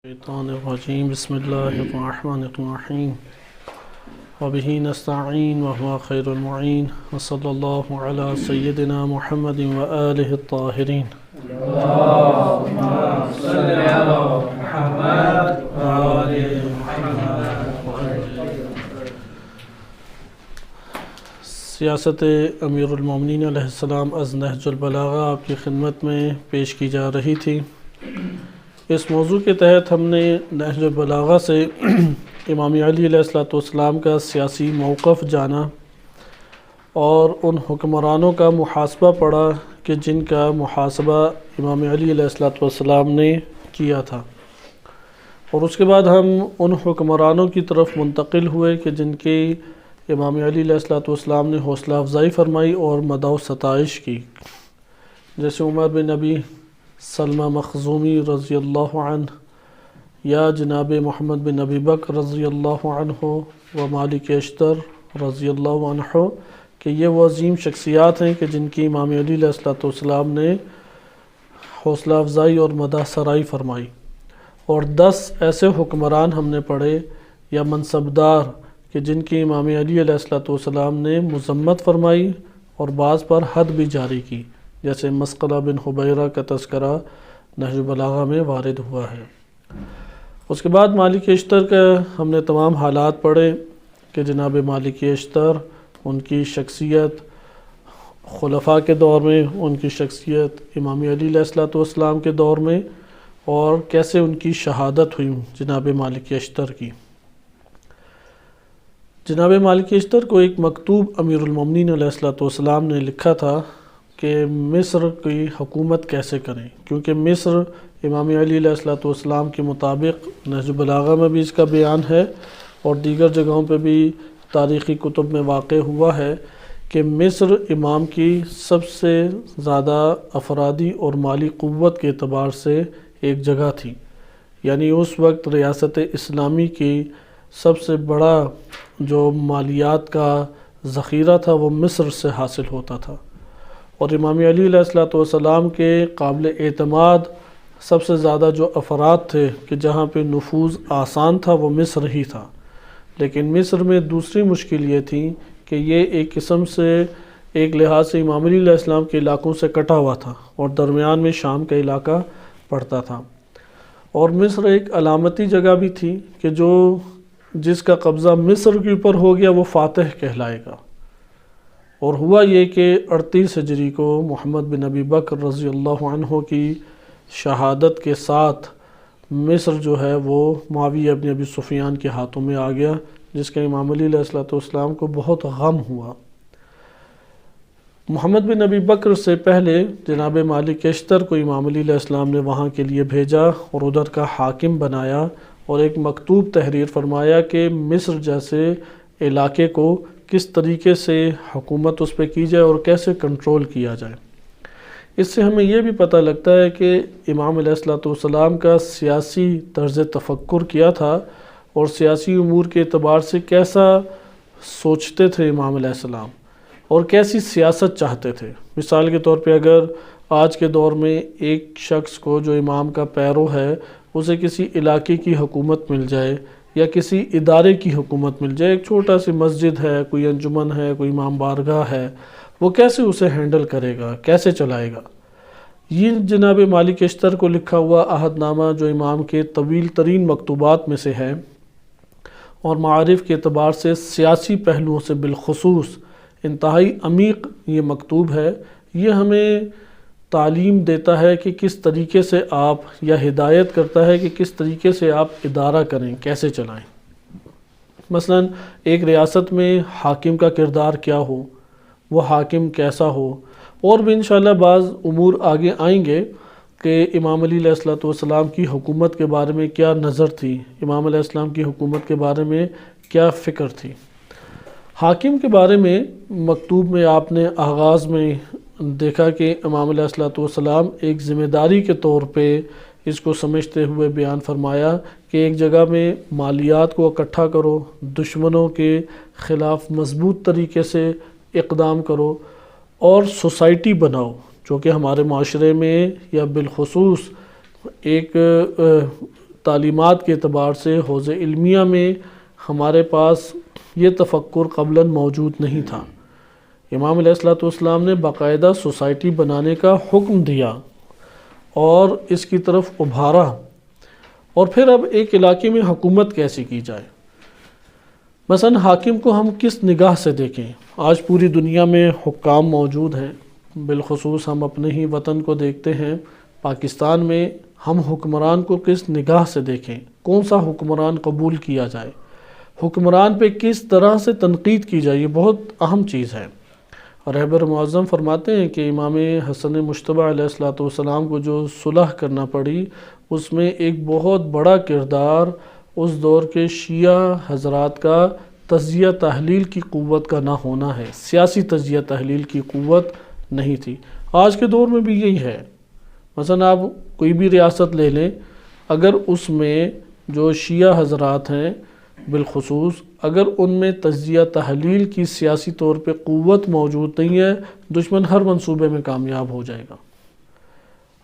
الشیطان الرجیم بسم اللہ الرحمن الرحیم وبہ نستعین وهو خیر المعین وصلی اللہ علی سیدنا محمد وآلہ الطاہرین اللہم صل علی محمد وآل محمد. سیاست امیر المومنین علیہ السلام از نہج البلاغہ آپ کی خدمت میں پیش کی جا رہی تھی. اس موضوع کے تحت ہم نے نہج البلاغہ سے امام علی علیہ السلام کا سیاسی موقف جانا اور ان حکمرانوں کا محاسبہ پڑھا کہ جن کا محاسبہ امام علی علیہ السلام نے کیا تھا، اور اس کے بعد ہم ان حکمرانوں کی طرف منتقل ہوئے کہ جن کی امام علی علیہ السلام نے حوصلہ افزائی فرمائی اور مدح و ستائش کی، جیسے عمر بن ابی سلمہ مخزومی رضی اللہ عنہ، یا جناب محمد بن ابی بکر رضی اللہ عنہ و مالک اشتر رضی اللہ عنہ، کہ یہ وہ عظیم شخصیات ہیں کہ جن کی امام علی علیہ السلام نے حوصلہ افزائی اور مدح سرائی فرمائی. اور 10 ایسے حکمران ہم نے پڑھے یا منصبدار کہ جن کی امام علی علیہ السلام نے مذمت فرمائی اور بعض پر حد بھی جاری کی، جیسے مسقلہ بن حبیرہ کا تذکرہ نہج البلاغہ میں وارد ہوا ہے. اس کے بعد مالک اشتر کا ہم نے تمام حالات پڑھے کہ جناب مالک اشتر، ان کی شخصیت خلفاء کے دور میں، ان کی شخصیت امام علی علیہ السلام کے دور میں، اور کیسے ان کی شہادت ہوئی جناب مالک اشتر کی. جناب مالک اشتر کو ایک مکتوب امیر المومنین علیہ السلام نے لکھا تھا کہ مصر کی حکومت کیسے کریں، کیونکہ مصر امام علی علیہ السلام کے مطابق نہج البلاغہ میں بھی اس کا بیان ہے اور دیگر جگہوں پہ بھی تاریخی کتب میں واقع ہوا ہے کہ مصر امام کی سب سے زیادہ افرادی اور مالی قوت کے اعتبار سے ایک جگہ تھی. یعنی اس وقت ریاست اسلامی کی سب سے بڑا جو مالیات کا ذخیرہ تھا وہ مصر سے حاصل ہوتا تھا، اور امام علی علیہ السلام کے قابل اعتماد سب سے زیادہ جو افراد تھے کہ جہاں پہ نفوذ آسان تھا وہ مصر ہی تھا. لیکن مصر میں دوسری مشکل یہ تھی کہ یہ ایک قسم سے ایک لحاظ سے امام علی علیہ السلام کے علاقوں سے کٹا ہوا تھا اور درمیان میں شام کا علاقہ پڑتا تھا. اور مصر ایک علامتی جگہ بھی تھی کہ جس کا قبضہ مصر کے اوپر ہو گیا وہ فاتح کہلائے گا. اور ہوا یہ کہ 38 ہجری کو محمد بن ابی بکر رضی اللہ عنہ کی شہادت کے ساتھ مصر جو ہے وہ معاویہ ابن ابی سفیان کے ہاتھوں میں آ گیا، جس کا امام علی علیہ السلام کو بہت غم ہوا. محمد بن ابی بکر سے پہلے جناب مالک اشتر کو امام علی علیہ السلام نے وہاں کے لیے بھیجا اور ادھر کا حاکم بنایا اور ایک مکتوب تحریر فرمایا کہ مصر جیسے علاقے کو کس طریقے سے حکومت اس پہ کی جائے اور کیسے کنٹرول کیا جائے. اس سے ہمیں یہ بھی پتہ لگتا ہے کہ امام علیہ السلام کا سیاسی طرز تفکر کیا تھا اور سیاسی امور کے اعتبار سے کیسا سوچتے تھے امام علیہ السلام اور کیسی سیاست چاہتے تھے. مثال کے طور پہ اگر آج کے دور میں ایک شخص کو جو امام کا پیرو ہے اسے کسی علاقے کی حکومت مل جائے یا کسی ادارے کی حکومت مل جائے، ایک چھوٹا سی مسجد ہے، کوئی انجمن ہے، کوئی امام بارگاہ ہے، وہ کیسے اسے ہینڈل کرے گا، کیسے چلائے گا. یہ جناب مالک اشتر کو لکھا ہوا عہد نامہ جو امام کے طویل ترین مکتوبات میں سے ہے اور معارف کے اعتبار سے سیاسی پہلوؤں سے بالخصوص انتہائی عمیق یہ مکتوب ہے. یہ ہمیں تعلیم دیتا ہے کہ کس طریقے سے آپ، یا ہدایت کرتا ہے کہ کس طریقے سے آپ ادارہ کریں، کیسے چلائیں. مثلا ایک ریاست میں حاکم کا کردار کیا ہو، وہ حاکم کیسا ہو، اور بھی انشاءاللہ بعض امور آگے آئیں گے کہ امام علی علیہ السلام کی حکومت کے بارے میں کیا نظر تھی، امام علیہ السلام کی حکومت کے بارے میں کیا فکر تھی. حاکم کے بارے میں مکتوب میں آپ نے آغاز میں دیکھا کہ امام علیہ السلام ایک ذمہ داری کے طور پہ اس کو سمجھتے ہوئے بیان فرمایا کہ ایک جگہ میں مالیات کو اکٹھا کرو، دشمنوں کے خلاف مضبوط طریقے سے اقدام کرو اور سوسائٹی بناؤ جو کہ ہمارے معاشرے میں یا بالخصوص ایک تعلیمات کے اعتبار سے حوزہ علمیہ میں ہمارے پاس یہ تفکر قبلاً موجود نہیں تھا۔ امام علیہ الصلوۃ والسلام نے باقاعدہ سوسائٹی بنانے کا حکم دیا اور اس کی طرف ابھارا، اور پھر اب ایک علاقے میں حکومت کیسے کی جائے۔ مثلا حاکم کو ہم کس نگاہ سے دیکھیں؟ آج پوری دنیا میں حکام موجود ہیں، بالخصوص ہم اپنے ہی وطن کو دیکھتے ہیں، پاکستان میں ہم حکمران کو کس نگاہ سے دیکھیں؟ کون سا حکمران قبول کیا جائے؟ حکمران پہ کس طرح سے تنقید کی جائے؟ یہ بہت اہم چیز ہے۔ رہبر معظم فرماتے ہیں کہ امام حسن مجتبی علیہ الصلوۃ والسلام کو جو صلح کرنا پڑی، اس میں ایک بہت بڑا کردار اس دور کے شیعہ حضرات کا تجزیہ تحلیل کی قوت کا نہ ہونا ہے۔ سیاسی تجزیہ تحلیل کی قوت نہیں تھی۔ آج کے دور میں بھی یہی ہے۔ مثلا آپ کوئی بھی ریاست لے لیں، اگر اس میں جو شیعہ حضرات ہیں بالخصوص، اگر ان میں تجزیہ تحلیل کی سیاسی طور پہ قوت موجود نہیں ہے، دشمن ہر منصوبے میں کامیاب ہو جائے گا۔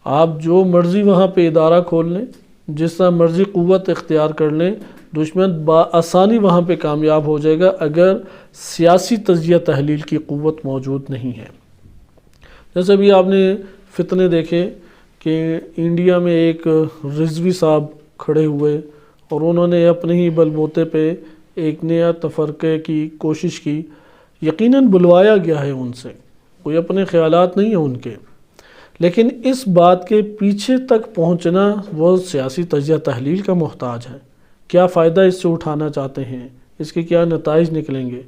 آپ جو مرضی وہاں پہ ادارہ کھول لیں، جس طرح مرضی قوت اختیار کر لیں، دشمن بآسانی وہاں پہ کامیاب ہو جائے گا اگر سیاسی تجزیہ تحلیل کی قوت موجود نہیں ہے۔ جیسے بھی آپ نے فتنے دیکھے کہ انڈیا میں ایک رضوی صاحب کھڑے ہوئے اور انہوں نے اپنے ہی بل بوتے پہ ایک نیا تفرقے کی کوشش کی۔ یقیناً بلوایا گیا ہے ان سے، کوئی اپنے خیالات نہیں ہیں ان کے، لیکن اس بات کے پیچھے تک پہنچنا وہ سیاسی تجزیہ تحلیل کا محتاج ہے۔ کیا فائدہ اس سے اٹھانا چاہتے ہیں، اس کے کیا نتائج نکلیں گے؟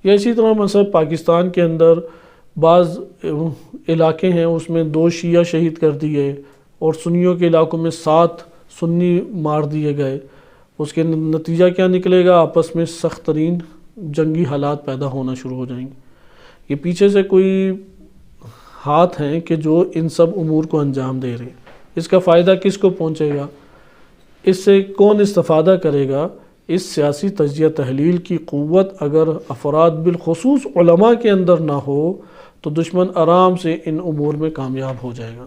یا اسی طرح مثلا پاکستان کے اندر بعض علاقے ہیں، اس میں 2 شیعہ شہید کر دیے اور سنیوں کے علاقوں میں 7 سنی مار دیے گئے۔ اس کے نتیجہ کیا نکلے گا؟ آپس میں سخت ترین جنگی حالات پیدا ہونا شروع ہو جائیں گے۔ یہ پیچھے سے کوئی ہاتھ ہیں کہ جو ان سب امور کو انجام دے رہے ہیں۔ اس کا فائدہ کس کو پہنچے گا؟ اس سے کون استفادہ کرے گا؟ اس سیاسی تجزیہ تحلیل کی قوت اگر افراد بالخصوص علماء کے اندر نہ ہو تو دشمن آرام سے ان امور میں کامیاب ہو جائے گا۔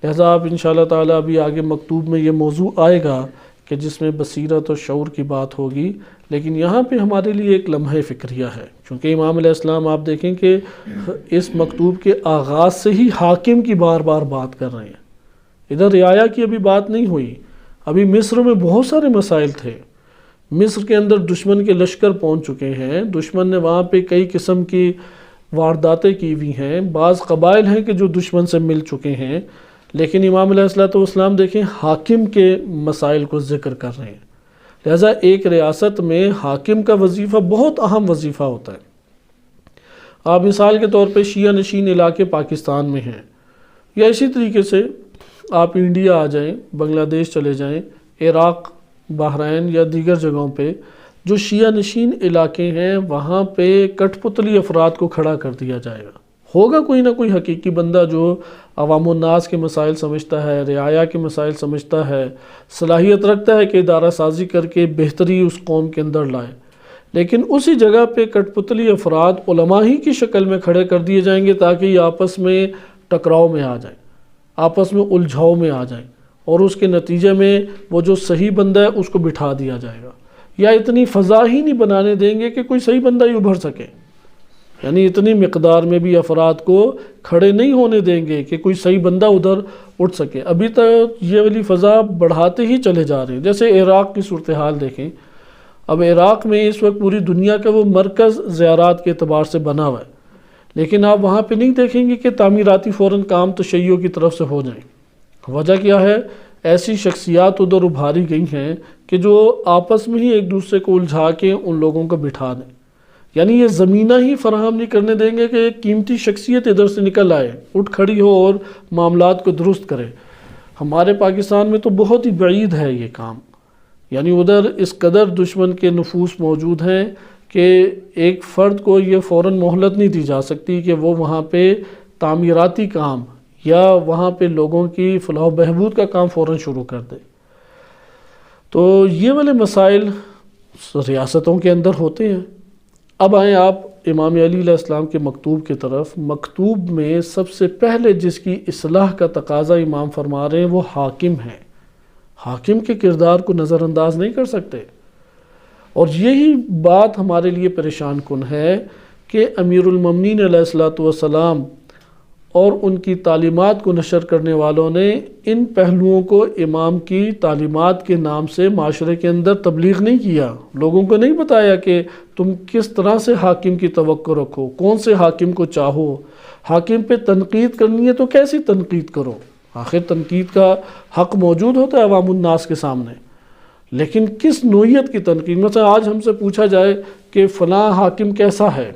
لہذا آپ انشاءاللہ تعالیٰ ابھی آگے مکتوب میں یہ موضوع آئے گا کہ جس میں بصیرت اور شعور کی بات ہوگی، لیکن یہاں پہ ہمارے لیے ایک لمحہ فکریہ ہے، کیونکہ امام علیہ السلام آپ دیکھیں کہ اس مکتوب کے آغاز سے ہی حاکم کی بار بار بات کر رہے ہیں۔ ادھر رعایا کی ابھی بات نہیں ہوئی، ابھی مصر میں بہت سارے مسائل تھے۔ مصر کے اندر دشمن کے لشکر پہنچ چکے ہیں، دشمن نے وہاں پہ کئی قسم کی وارداتیں کی ہوئی ہیں، بعض قبائل ہیں کہ جو دشمن سے مل چکے ہیں، لیکن امام علیہ السلام دیکھیں حاکم کے مسائل کو ذکر کر رہے ہیں۔ لہذا ایک ریاست میں حاکم کا وظیفہ بہت اہم وظیفہ ہوتا ہے۔ آپ مثال کے طور پہ شیعہ نشین علاقے پاکستان میں ہیں، یا اسی طریقے سے آپ انڈیا آ جائیں، بنگلہ دیش چلے جائیں، عراق، بحرین یا دیگر جگہوں پہ جو شیعہ نشین علاقے ہیں، وہاں پہ کٹ پتلی افراد کو کھڑا کر دیا جائے گا۔ ہوگا کوئی نہ کوئی حقیقی بندہ جو عوام الناس کے مسائل سمجھتا ہے، رعایا کے مسائل سمجھتا ہے، صلاحیت رکھتا ہے کہ ادارہ سازی کر کے بہتری اس قوم کے اندر لائے، لیکن اسی جگہ پہ کٹ پتلی افراد علماء ہی کی شکل میں کھڑے کر دیے جائیں گے تاکہ یہ آپس میں ٹکراؤ میں آ جائیں، آپس میں الجھاؤ میں آ جائیں، اور اس کے نتیجے میں وہ جو صحیح بندہ ہے اس کو بٹھا دیا جائے گا، یا اتنی فضا ہی نہیں بنانے دیں گے کہ کوئی صحیح بندہ ہی ابھر سکے۔ یعنی اتنی مقدار میں بھی افراد کو کھڑے نہیں ہونے دیں گے کہ کوئی صحیح بندہ ادھر اٹھ سکے۔ ابھی تک یہ والی فضا بڑھاتے ہی چلے جا رہے ہیں۔ جیسے عراق کی صورتحال دیکھیں، اب عراق میں اس وقت پوری دنیا کا وہ مرکز زیارات کے اعتبار سے بنا ہوا ہے، لیکن آپ وہاں پہ نہیں دیکھیں گے کہ تعمیراتی فوراً کام تشیعوں کی طرف سے ہو جائیں۔ وجہ کیا ہے؟ ایسی شخصیات ادھر ابھاری گئی ہیں کہ جو آپس میں ہی ایک دوسرے کو الجھا کے ان لوگوں کو بٹھا دیں۔ یعنی یہ زمینہ ہی فراہم نہیں کرنے دیں گے کہ ایک قیمتی شخصیت ادھر سے نکل آئے، اٹھ کھڑی ہو اور معاملات کو درست کرے۔ ہمارے پاکستان میں تو بہت ہی بعید ہے یہ کام، یعنی ادھر اس قدر دشمن کے نفوذ موجود ہیں کہ ایک فرد کو یہ فوراً مہلت نہیں دی جا سکتی کہ وہ وہاں پہ تعمیراتی کام یا وہاں پہ لوگوں کی فلاح و بہبود کا کام فوراً شروع کر دے۔ تو یہ والے مسائل ریاستوں کے اندر ہوتے ہیں۔ اب آئیں آپ امام علی علیہ السلام کے مکتوب کی طرف۔ مکتوب میں سب سے پہلے جس کی اصلاح کا تقاضا امام فرما رہے ہیں وہ حاکم ہیں۔ حاکم کے کردار کو نظر انداز نہیں کر سکتے۔ اور یہی بات ہمارے لیے پریشان کن ہے کہ امیر المومنین علیہ الصلوۃ والسلام اور ان کی تعلیمات کو نشر کرنے والوں نے ان پہلوؤں کو امام کی تعلیمات کے نام سے معاشرے کے اندر تبلیغ نہیں کیا۔ لوگوں کو نہیں بتایا کہ تم کس طرح سے حاکم کی توقع رکھو، کون سے حاکم کو چاہو، حاکم پہ تنقید کرنی ہے تو کیسی تنقید کرو۔ آخر تنقید کا حق موجود ہوتا ہے عوام الناس کے سامنے، لیکن کس نوعیت کی تنقید؟ مثلا آج ہم سے پوچھا جائے کہ فلاں حاکم کیسا ہے،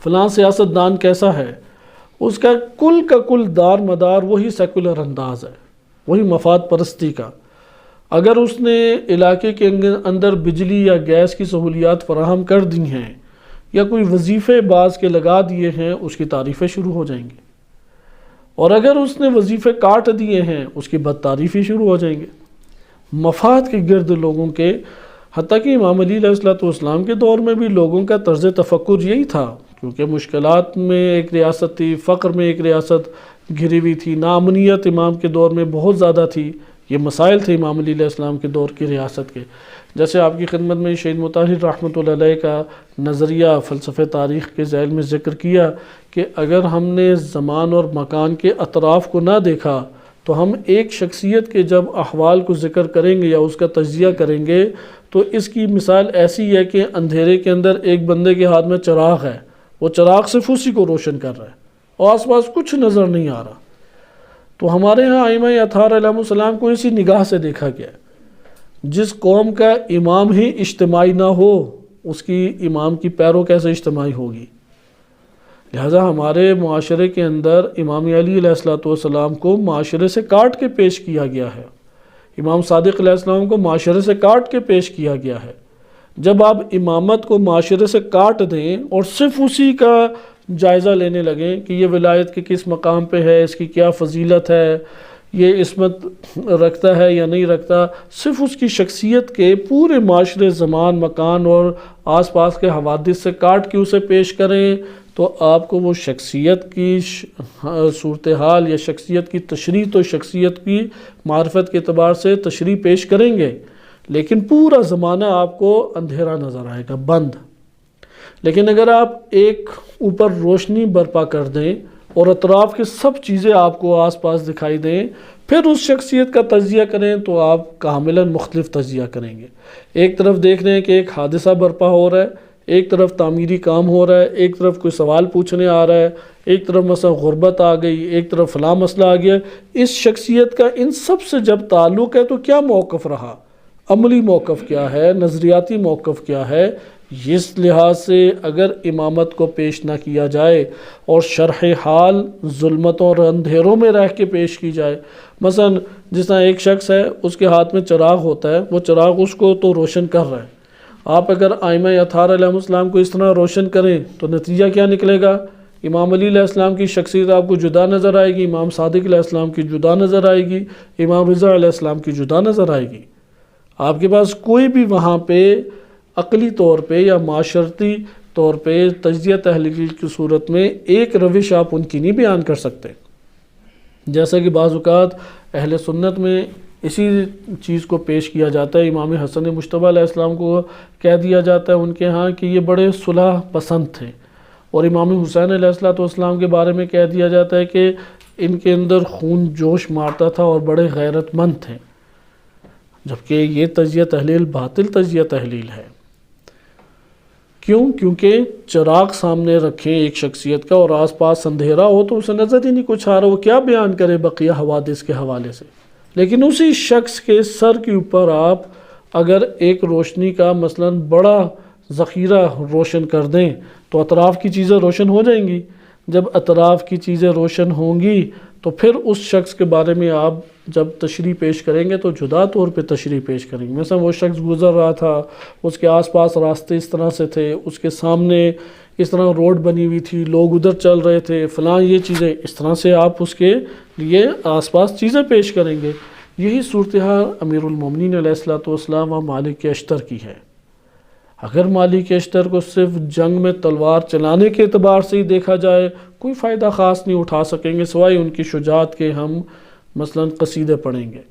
فلاں سیاستدان کیسا ہے، اس کا کل دار مدار وہی سیکولر انداز ہے، وہی مفاد پرستی کا۔ اگر اس نے علاقے کے اندر بجلی یا گیس کی سہولیات فراہم کر دی ہیں یا کوئی وظیفے بعض کے لگا دیے ہیں، اس کی تعریفیں شروع ہو جائیں گی، اور اگر اس نے وظیفے کاٹ دیے ہیں اس کی بد تعریفی شروع ہو جائیں گے۔ مفاد کے گرد لوگوں کے، حتیٰ کہ امام علی علیہ الصلوۃ والسلام کے دور میں بھی لوگوں کا طرز تفکر یہی تھا، کیونکہ مشکلات میں ایک ریاست تھی، فقر میں ایک ریاست گھری ہوئی تھی، ناامنیت امام کے دور میں بہت زیادہ تھی۔ یہ مسائل تھے امام علی علیہ السلام کے دور کی ریاست کے۔ جیسے آپ کی خدمت میں شہید مطہر رحمۃ اللہ علیہ کا نظریہ فلسفہ تاریخ کے ذیل میں ذکر کیا کہ اگر ہم نے زمان اور مکان کے اطراف کو نہ دیکھا تو ہم ایک شخصیت کے جب احوال کو ذکر کریں گے یا اس کا تجزیہ کریں گے تو اس کی مثال ایسی ہے کہ اندھیرے کے اندر ایک بندے کے ہاتھ میں چراغ ہے، وہ چراغ صرف اسی کو روشن کر رہا ہے اور آس پاس کچھ نظر نہیں آ رہا۔ تو ہمارے ہاں ائمہ اطہار علیہ السلام کو اسی نگاہ سے دیکھا گیا ہے۔ جس قوم کا امام ہی اجتماعی نہ ہو اس کی امام کی پیرو کیسے اجتماعی ہوگی؟ لہٰذا ہمارے معاشرے کے اندر امام علی علیہ الصلوۃ والسلام کو معاشرے سے کاٹ کے پیش کیا گیا ہے، امام صادق علیہ السلام کو معاشرے سے کاٹ کے پیش کیا گیا ہے۔ جب آپ امامت کو معاشرے سے کاٹ دیں اور صرف اسی کا جائزہ لینے لگیں کہ یہ ولایت کے کس مقام پہ ہے، اس کی کیا فضیلت ہے، یہ عصمت رکھتا ہے یا نہیں رکھتا، صرف اس کی شخصیت کے پورے معاشرے، زمان، مکان اور آس پاس کے حوادث سے کاٹ کے اسے پیش کریں تو آپ کو وہ شخصیت کی صورتحال یا شخصیت کی تشریح تو شخصیت کی معرفت کے اعتبار سے تشریح پیش کریں گے، لیکن پورا زمانہ آپ کو اندھیرا نظر آئے گا، بند۔ لیکن اگر آپ ایک اوپر روشنی برپا کر دیں اور اطراف کے سب چیزیں آپ کو آس پاس دکھائی دیں، پھر اس شخصیت کا تجزیہ کریں تو آپ کاملاً مختلف تجزیہ کریں گے۔ ایک طرف دیکھ رہے ہیں کہ ایک حادثہ برپا ہو رہا ہے، ایک طرف تعمیری کام ہو رہا ہے، ایک طرف کوئی سوال پوچھنے آ رہا ہے، ایک طرف مثلا غربت آ گئی، ایک طرف فلاں مسئلہ آ گیا۔ اس شخصیت کا ان سب سے جب تعلق ہے تو کیا موقف رہا، عملی موقف کیا ہے، نظریاتی موقف کیا ہے؟ اس لحاظ سے اگر امامت کو پیش نہ کیا جائے اور شرح حال ظلمتوں اور اندھیروں میں رہ کے پیش کی جائے، مثلا جس طرح ایک شخص ہے اس کے ہاتھ میں چراغ ہوتا ہے، وہ چراغ اس کو تو روشن کر رہا ہے، آپ اگر ائمہ اطہار علیہ السلام کو اس طرح روشن کریں تو نتیجہ کیا نکلے گا؟ امام علی علیہ السلام کی شخصیت آپ کو جدا نظر آئے گی، امام صادق علیہ السلام کی جدا نظر آئے گی، امام رضا علیہ السلام کی جدا نظر آئے گی۔ آپ کے پاس کوئی بھی وہاں پہ عقلی طور پہ یا معاشرتی طور پہ تجزیہ تحلیل کی صورت میں ایک روش آپ ان کی نہیں بیان کر سکتے۔ جیسا کہ بعض اوقات اہل سنت میں اسی چیز کو پیش کیا جاتا ہے، امام حسن مجتبیٰ علیہ السلام کو کہہ دیا جاتا ہے ان کے ہاں کہ یہ بڑے صلح پسند تھے، اور امام حسین علیہ السلام کے بارے میں کہہ دیا جاتا ہے کہ ان کے اندر خون جوش مارتا تھا اور بڑے غیرت مند تھے، جبکہ یہ تجزیہ تحلیل باطل تجزیہ تحلیل ہے۔ کیوں؟ کیونکہ چراغ سامنے رکھیں ایک شخصیت کا اور آس پاس اندھیرا ہو تو اسے نظر ہی نہیں کچھ آ رہا، وہ کیا بیان کرے بقیہ حوادث کے حوالے سے؟ لیکن اسی شخص کے سر کے اوپر آپ اگر ایک روشنی کا مثلا بڑا ذخیرہ روشن کر دیں تو اطراف کی چیزیں روشن ہو جائیں گی۔ جب اطراف کی چیزیں روشن ہوں گی تو پھر اس شخص کے بارے میں آپ جب تشریح پیش کریں گے تو جدا طور پہ تشریح پیش کریں گے۔ مثلا وہ شخص گزر رہا تھا، اس کے آس پاس راستے اس طرح سے تھے، اس کے سامنے اس طرح روڈ بنی ہوئی تھی، لوگ ادھر چل رہے تھے، فلاں یہ چیزیں، اس طرح سے آپ اس کے لیے آس پاس چیزیں پیش کریں گے۔ یہی صورتحال امیر المومنین علیہ الصلوۃ والسلام و مالک اشتر کی ہے۔ اگر مالک اشتر کو صرف جنگ میں تلوار چلانے کے اعتبار سے ہی دیکھا جائے، کوئی فائدہ خاص نہیں اٹھا سکیں گے سوائے ان کی شجاعت کے ہم مثلا قصیدے پڑھیں گے،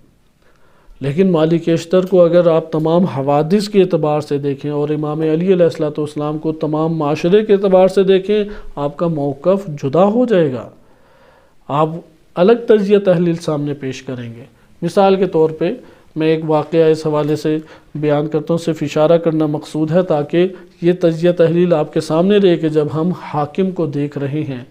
لیکن مالک اشتر کو اگر آپ تمام حوادث کے اعتبار سے دیکھیں اور امام علی علیہ السلام کو تمام معاشرے کے اعتبار سے دیکھیں، آپ کا موقف جدا ہو جائے گا، آپ الگ تجزیہ تحلیل سامنے پیش کریں گے۔ مثال کے طور پہ میں ایک واقعہ اس حوالے سے بیان کرتا ہوں، صرف اشارہ کرنا مقصود ہے تاکہ یہ تجزیہ تحلیل آپ کے سامنے رہے کہ جب ہم حاکم کو دیکھ رہے ہیں،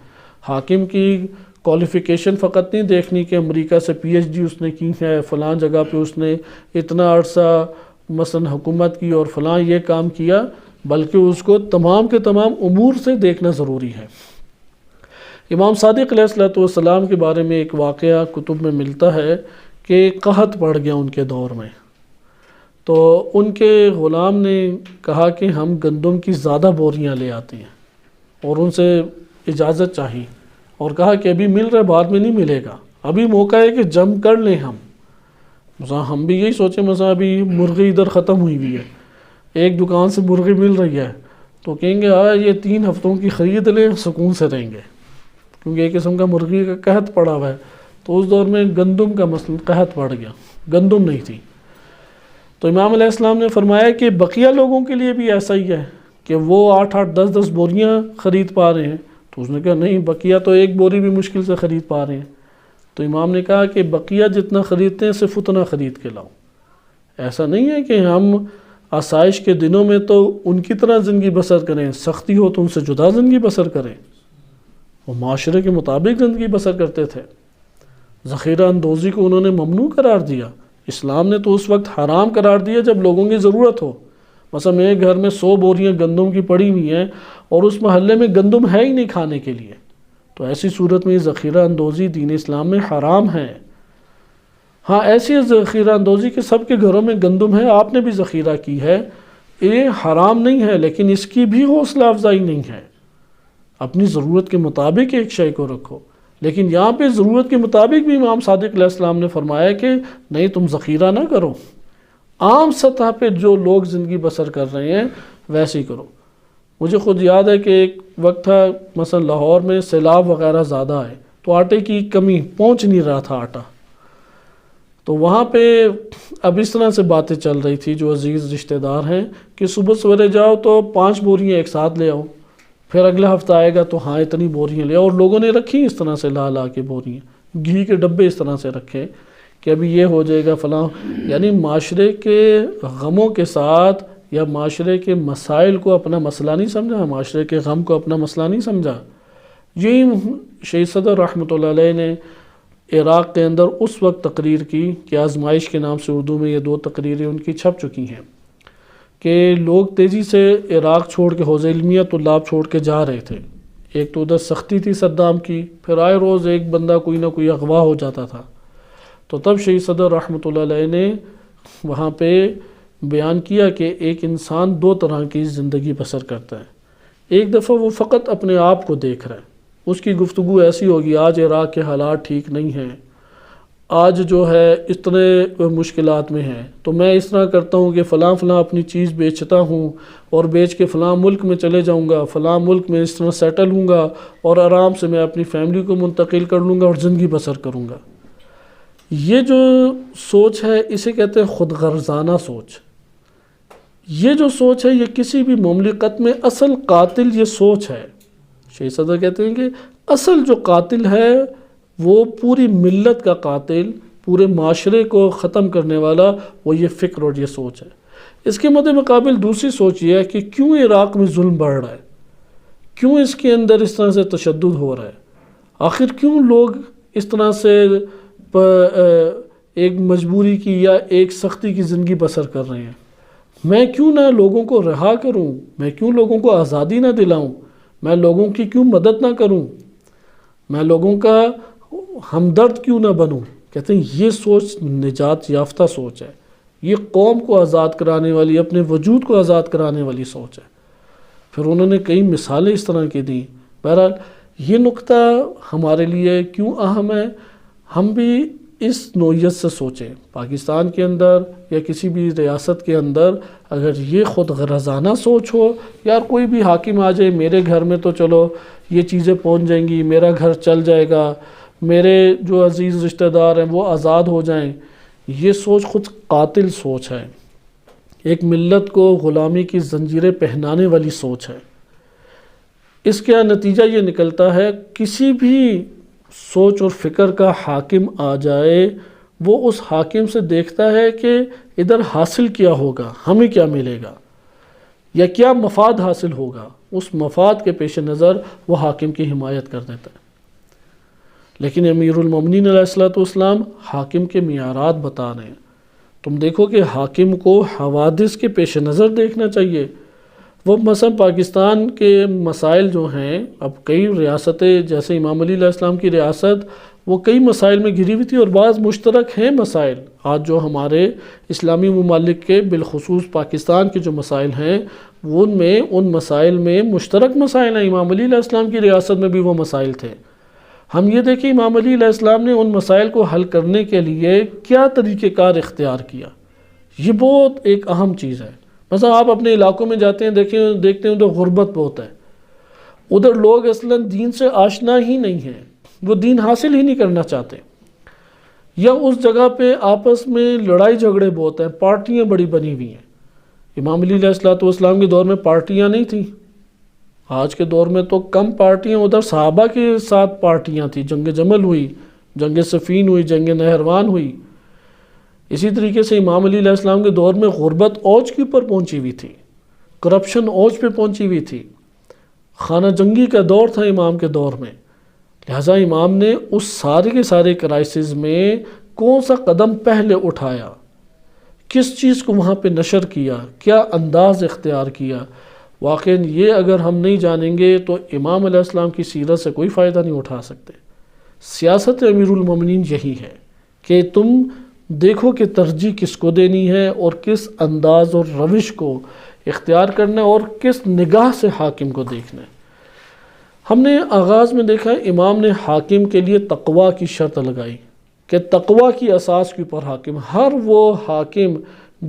حاکم کی کوالیفیکیشن فقط نہیں دیکھنی کہ امریکہ سے پی ایچ ڈی اس نے کی ہے، فلاں جگہ پہ اس نے اتنا عرصہ مثلا حکومت کی اور فلاں یہ کام کیا، بلکہ اس کو تمام کے تمام امور سے دیکھنا ضروری ہے۔ امام صادق علیہ السلام کے بارے میں ایک واقعہ کتب میں ملتا ہے کہ قحط پڑ گیا ان کے دور میں، تو ان کے غلام نے کہا کہ ہم گندم کی زیادہ بوریاں لے آتے ہیں اور ان سے اجازت چاہیے، اور کہا کہ ابھی مل رہا ہے، بعد میں نہیں ملے گا، ابھی موقع ہے کہ جم کر لیں ہم۔ مثلا ہم بھی یہی سوچیں، مثلا ابھی مرغی ادھر ختم ہوئی ہوئی ہے، ایک دکان سے مرغی مل رہی ہے تو کہیں گے یہ 3 ہفتوں کی خرید لیں، سکون سے رہیں گے، کیونکہ ایک قسم کا مرغی کا قحط پڑا ہوا ہے۔ تو اس دور میں گندم کا مسئلہ قحط پڑ گیا، گندم نہیں تھی، تو امام علیہ السلام نے فرمایا کہ بقیہ لوگوں کے لیے بھی ایسا ہی ہے کہ وہ 8-8 10-10 بوریاں خرید پا رہے ہیں، تو اس نے کہا نہیں، بقیہ تو 1 بوری بھی مشکل سے خرید پا رہے ہیں۔ تو امام نے کہا کہ بقیہ جتنا خریدتے ہیں صرف اتنا خرید کے لاؤ، ایسا نہیں ہے کہ ہم آسائش کے دنوں میں تو ان کی طرح زندگی بسر کریں، سختی ہو تو ان سے جدا زندگی بسر کریں۔ وہ معاشرے کے مطابق زندگی بسر کرتے تھے، ذخیرہ اندوزی کو انہوں نے ممنوع قرار دیا، اسلام نے تو اس وقت حرام قرار دیا جب لوگوں کی ضرورت ہو۔ مثلا میرے گھر میں 100 بوریاں گندم کی پڑی ہوئی ہیں اور اس محلے میں گندم ہے ہی نہیں کھانے کے لیے، تو ایسی صورت میں ذخیرہ اندوزی دین اسلام میں حرام ہے۔ ہاں ایسی ذخیرہ اندوزی کہ سب کے گھروں میں گندم ہے، آپ نے بھی ذخیرہ کی ہے، یہ حرام نہیں ہے، لیکن اس کی بھی حوصلہ افزائی نہیں ہے۔ اپنی ضرورت کے مطابق ایک شے کو رکھو، لیکن یہاں پہ ضرورت کے مطابق بھی امام صادق علیہ السلام نے فرمایا کہ نہیں، تم ذخیرہ نہ کرو، عام سطح پہ جو لوگ زندگی بسر کر رہے ہیں ویسے ہی کرو۔ مجھے خود یاد ہے کہ ایک وقت تھا مثلا لاہور میں سیلاب وغیرہ زیادہ آئے تو آٹے کی کمی، پہنچ نہیں رہا تھا آٹا، تو وہاں پہ اب اس طرح سے باتیں چل رہی تھی جو عزیز رشتہ دار ہیں کہ صبح سویرے جاؤ تو 5 بوریاں ایک ساتھ لے آؤ، پھر اگلا ہفتہ آئے گا تو ہاں اتنی بوریاں لے آؤ، اور لوگوں نے رکھی اس طرح سے لا کے بوریاں، گھی کے ڈبے اس طرح سے رکھے کہ ابھی یہ ہو جائے گا فلاں، یعنی معاشرے کے غموں کے ساتھ یا معاشرے کے مسائل کو اپنا مسئلہ نہیں سمجھا، معاشرے کے غم کو اپنا مسئلہ نہیں سمجھا۔ یہی شہید صدر رحمۃ اللہ علیہ نے عراق کے اندر اس وقت تقریر کی کہ آزمائش کے نام سے اردو میں یہ 2 تقریریں ان کی چھپ چکی ہیں کہ لوگ تیزی سے عراق چھوڑ کے حوزہ علمیہ طلاب چھوڑ کے جا رہے تھے، ایک تو ادھر سختی تھی صدام کی، پھر آئے روز ایک بندہ کوئی نہ کوئی اغوا ہو جاتا تھا، تو تب شہید صدر رحمۃ اللہ علیہ نے وہاں پہ بیان کیا کہ ایک انسان 2 طرح کی زندگی بسر کرتا ہے۔ ایک دفعہ وہ فقط اپنے آپ کو دیکھ رہا ہے، اس کی گفتگو ایسی ہوگی آج عراق کے حالات ٹھیک نہیں ہیں، آج جو ہے اتنے مشکلات میں ہیں، تو میں اس طرح کرتا ہوں کہ فلاں اپنی چیز بیچتا ہوں اور بیچ کے فلاں ملک میں چلے جاؤں گا، فلاں ملک میں اس طرح سیٹل ہوں گا اور آرام سے میں اپنی فیملی کو منتقل کر لوں گا اور زندگی بسر کروں گا۔ یہ جو سوچ ہے اسے کہتے ہیں خود غرضانہ سوچ۔ یہ جو سوچ ہے یہ کسی بھی مملکت میں اصل قاتل یہ سوچ ہے۔ شہید صدر کہتے ہیں کہ اصل جو قاتل ہے وہ پوری ملت کا قاتل، پورے معاشرے کو ختم کرنے والا وہ یہ فکر اور یہ سوچ ہے۔ اس کے مد مقابل دوسری سوچ یہ ہے کہ کیوں عراق میں ظلم بڑھ رہا ہے، کیوں اس کے اندر اس طرح سے تشدد ہو رہا ہے، آخر کیوں لوگ اس طرح سے ایک مجبوری کی یا ایک سختی کی زندگی بسر کر رہے ہیں، میں کیوں نہ لوگوں کو رہا کروں، میں کیوں لوگوں کو آزادی نہ دلاؤں، میں لوگوں کی کیوں مدد نہ کروں، میں لوگوں کا ہمدرد کیوں نہ بنوں۔ کہتے ہیں یہ سوچ نجات یافتہ سوچ ہے، یہ قوم کو آزاد کرانے والی، اپنے وجود کو آزاد کرانے والی سوچ ہے۔ پھر انہوں نے کئی مثالیں اس طرح کی دیں۔ بہرحال یہ نقطہ ہمارے لیے کیوں اہم ہے، ہم بھی اس نوعیت سے سوچیں۔ پاکستان کے اندر یا کسی بھی ریاست کے اندر اگر یہ خود غرضانہ سوچ ہو، یار کوئی بھی حاکم آ جائے میرے گھر میں تو چلو یہ چیزیں پہنچ جائیں گی، میرا گھر چل جائے گا، میرے جو عزیز رشتہ دار ہیں وہ آزاد ہو جائیں، یہ سوچ خود قاتل سوچ ہے، ایک ملت کو غلامی کی زنجیریں پہنانے والی سوچ ہے۔ اس کا نتیجہ یہ نکلتا ہے کسی بھی سوچ اور فکر کا حاکم آ جائے، وہ اس حاکم سے دیکھتا ہے کہ ادھر حاصل کیا ہوگا، ہمیں کیا ملے گا یا کیا مفاد حاصل ہوگا، اس مفاد کے پیش نظر وہ حاکم کی حمایت کر دیتا ہے۔ لیکن امیر المومنین علیہ السلام حاکم کے معیارات بتا رہے ہیں۔ تم دیکھو کہ حاکم کو حوادث کے پیش نظر دیکھنا چاہیے۔ وہ مثلا پاکستان کے مسائل جو ہیں، اب کئی ریاستیں جیسے امام علی علیہ السلام کی ریاست وہ کئی مسائل میں گھری ہوئی تھی، اور بعض مشترک ہیں مسائل۔ آج جو ہمارے اسلامی ممالک کے بالخصوص پاکستان کے جو مسائل ہیں، ان مسائل میں مشترک مسائل ہیں۔ امام علی علیہ السلام کی ریاست میں بھی وہ مسائل تھے۔ ہم یہ دیکھیں امام علی علیہ السلام نے ان مسائل کو حل کرنے کے لیے کیا طریقہ کار اختیار کیا، یہ بہت ایک اہم چیز ہے۔ مثلا آپ اپنے علاقوں میں جاتے ہیں، دیکھتے ہیں ادھر غربت بہت ہے، ادھر لوگ اصلاً دین سے آشنا ہی نہیں ہیں، وہ دین حاصل ہی نہیں کرنا چاہتے، یا اس جگہ پہ آپس میں لڑائی جھگڑے بہت ہیں، پارٹیاں بڑی بنی ہوئی ہیں۔ امام علی علیہ السلام کے دور میں پارٹیاں نہیں تھیں، آج کے دور میں تو کم پارٹیاں، ادھر صحابہ کے ساتھ پارٹیاں تھیں، جنگ جمل ہوئی، جنگ صفین ہوئی، جنگ نہروان ہوئی۔ اسی طریقے سے امام علی علیہ السلام کے دور میں غربت اوج کے اوپر پہنچی ہوئی تھی، کرپشن اوج پہ پہنچی ہوئی تھی، خانہ جنگی کا دور تھا امام کے دور میں۔ لہٰذا امام نے اس سارے کے سارے کرائسس میں کون سا قدم پہلے اٹھایا، کس چیز کو وہاں پہ نشر کیا، کیا انداز اختیار کیا، واقعاً یہ اگر ہم نہیں جانیں گے تو امام علیہ السلام کی سیرت سے کوئی فائدہ نہیں اٹھا سکتے۔ سیاست امیر المومنین یہی ہے کہ تم دیکھو کہ ترجیح کس کو دینی ہے اور کس انداز اور روش کو اختیار کرنا ہے اور کس نگاہ سے حاکم کو دیکھنا ہے۔ ہم نے آغاز میں دیکھا امام نے حاکم کے لیے تقوی کی شرط لگائی کہ تقوی کی اساس کے اوپر حاکم، ہر وہ حاکم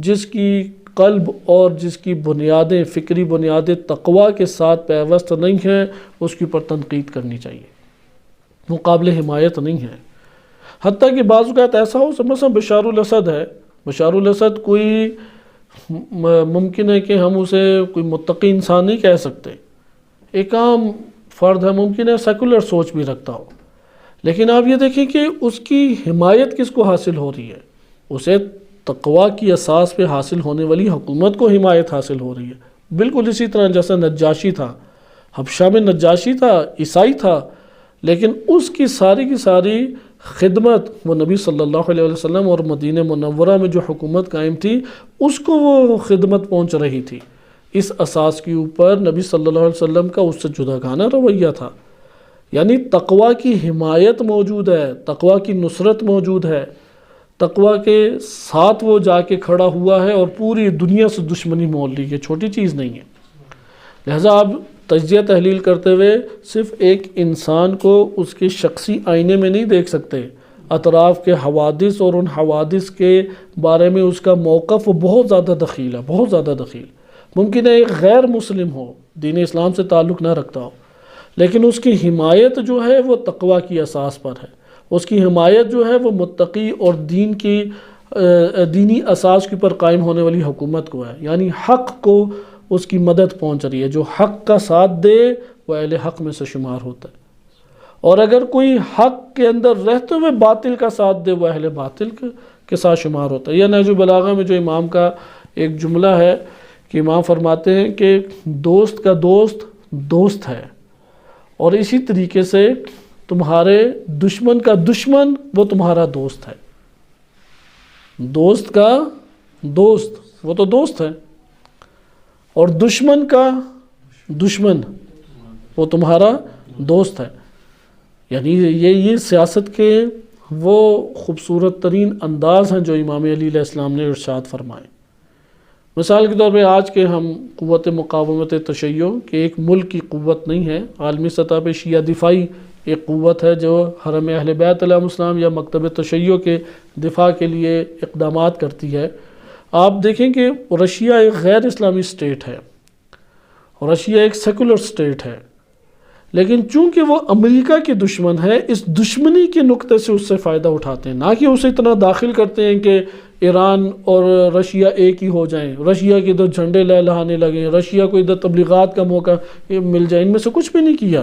جس کی قلب اور جس کی بنیادیں، فکری بنیادیں تقوی کے ساتھ پیوست نہیں ہیں، اس کے اوپر تنقید کرنی چاہیے، وہ قابل حمایت نہیں ہے۔ حتیٰ کہ بعض اوقات ایسا ہو، مثلا بشار الاسد ہے، بشار الاسد کوئی ممکن ہے کہ ہم اسے کوئی متقی انسان نہیں کہہ سکتے، ایک عام فرد ہے، ممکن ہے سیکولر سوچ بھی رکھتا ہو، لیکن آپ یہ دیکھیں کہ اس کی حمایت کس کو حاصل ہو رہی ہے، اسے تقوی کی اساس پہ حاصل ہونے والی حکومت کو حمایت حاصل ہو رہی ہے۔ بالکل اسی طرح جیسا نجاشی تھا، حبشہ میں نجاشی تھا، عیسائی تھا، لیکن اس کی ساری خدمت وہ نبی صلی اللہ علیہ وسلم اور مدینہ منورہ میں جو حکومت قائم تھی اس کو وہ خدمت پہنچ رہی تھی۔ اس اساس کے اوپر نبی صلی اللہ علیہ وسلم کا اس سے جداگانہ رویہ تھا، یعنی تقوی کی حمایت موجود ہے، تقوی کی نصرت موجود ہے، تقوی کے ساتھ وہ جا کے کھڑا ہوا ہے اور پوری دنیا سے دشمنی مول لی، یہ چھوٹی چیز نہیں ہے۔ لہٰذا آپ تجزیہ تحلیل کرتے ہوئے صرف ایک انسان کو اس کے شخصی آئینے میں نہیں دیکھ سکتے، اطراف کے حوادث اور ان حوادث کے بارے میں اس کا موقف وہ بہت زیادہ دخیل ہے، بہت زیادہ دخیل۔ ممکن ہے ایک غیر مسلم ہو، دین اسلام سے تعلق نہ رکھتا ہو، لیکن اس کی حمایت جو ہے وہ تقوی کی اساس پر ہے، اس کی حمایت جو ہے وہ متقی اور دینی اساس کے پر قائم ہونے والی حکومت کو ہے، یعنی حق کو اس کی مدد پہنچ رہی ہے، جو حق کا ساتھ دے وہ اہل حق میں سے شمار ہوتا ہے، اور اگر کوئی حق کے اندر رہتے ہوئے باطل کا ساتھ دے وہ اہل باطل کے ساتھ شمار ہوتا ہے۔ یہ نہج البلاغہ میں جو امام کا ایک جملہ ہے کہ امام فرماتے ہیں کہ دوست کا دوست دوست ہے، اور اسی طریقے سے تمہارے دشمن کا دشمن وہ تمہارا دوست ہے، دوست کا دوست وہ تو دوست ہے، اور دشمن کا دشمن وہ تمہارا دوست ہے۔ یعنی یہ سیاست کے وہ خوبصورت ترین انداز ہیں جو امام علی علیہ السلام نے ارشاد فرمائے۔ مثال کے طور پہ آج کے ہم قوت مقاومت تشیع کہ ایک ملک کی قوت نہیں ہے، عالمی سطح پہ شیعہ دفاعی ایک قوت ہے جو حرم اہل بیت علیہ السلام یا مکتب تشیع کے دفاع کے لیے اقدامات کرتی ہے۔ آپ دیکھیں کہ رشیا ایک غیر اسلامی سٹیٹ ہے، رشیا ایک سیکولر سٹیٹ ہے، لیکن چونکہ وہ امریکہ کی دشمن ہے، اس دشمنی کے نقطے سے اس سے فائدہ اٹھاتے ہیں، نہ کہ اسے اتنا داخل کرتے ہیں کہ ایران اور رشیا ایک ہی ہو جائیں، رشیا کے ادھر جھنڈے لہرانے لگیں، رشیا کو ادھر تبلیغات کا موقع مل جائے۔ ان میں سے کچھ بھی نہیں کیا۔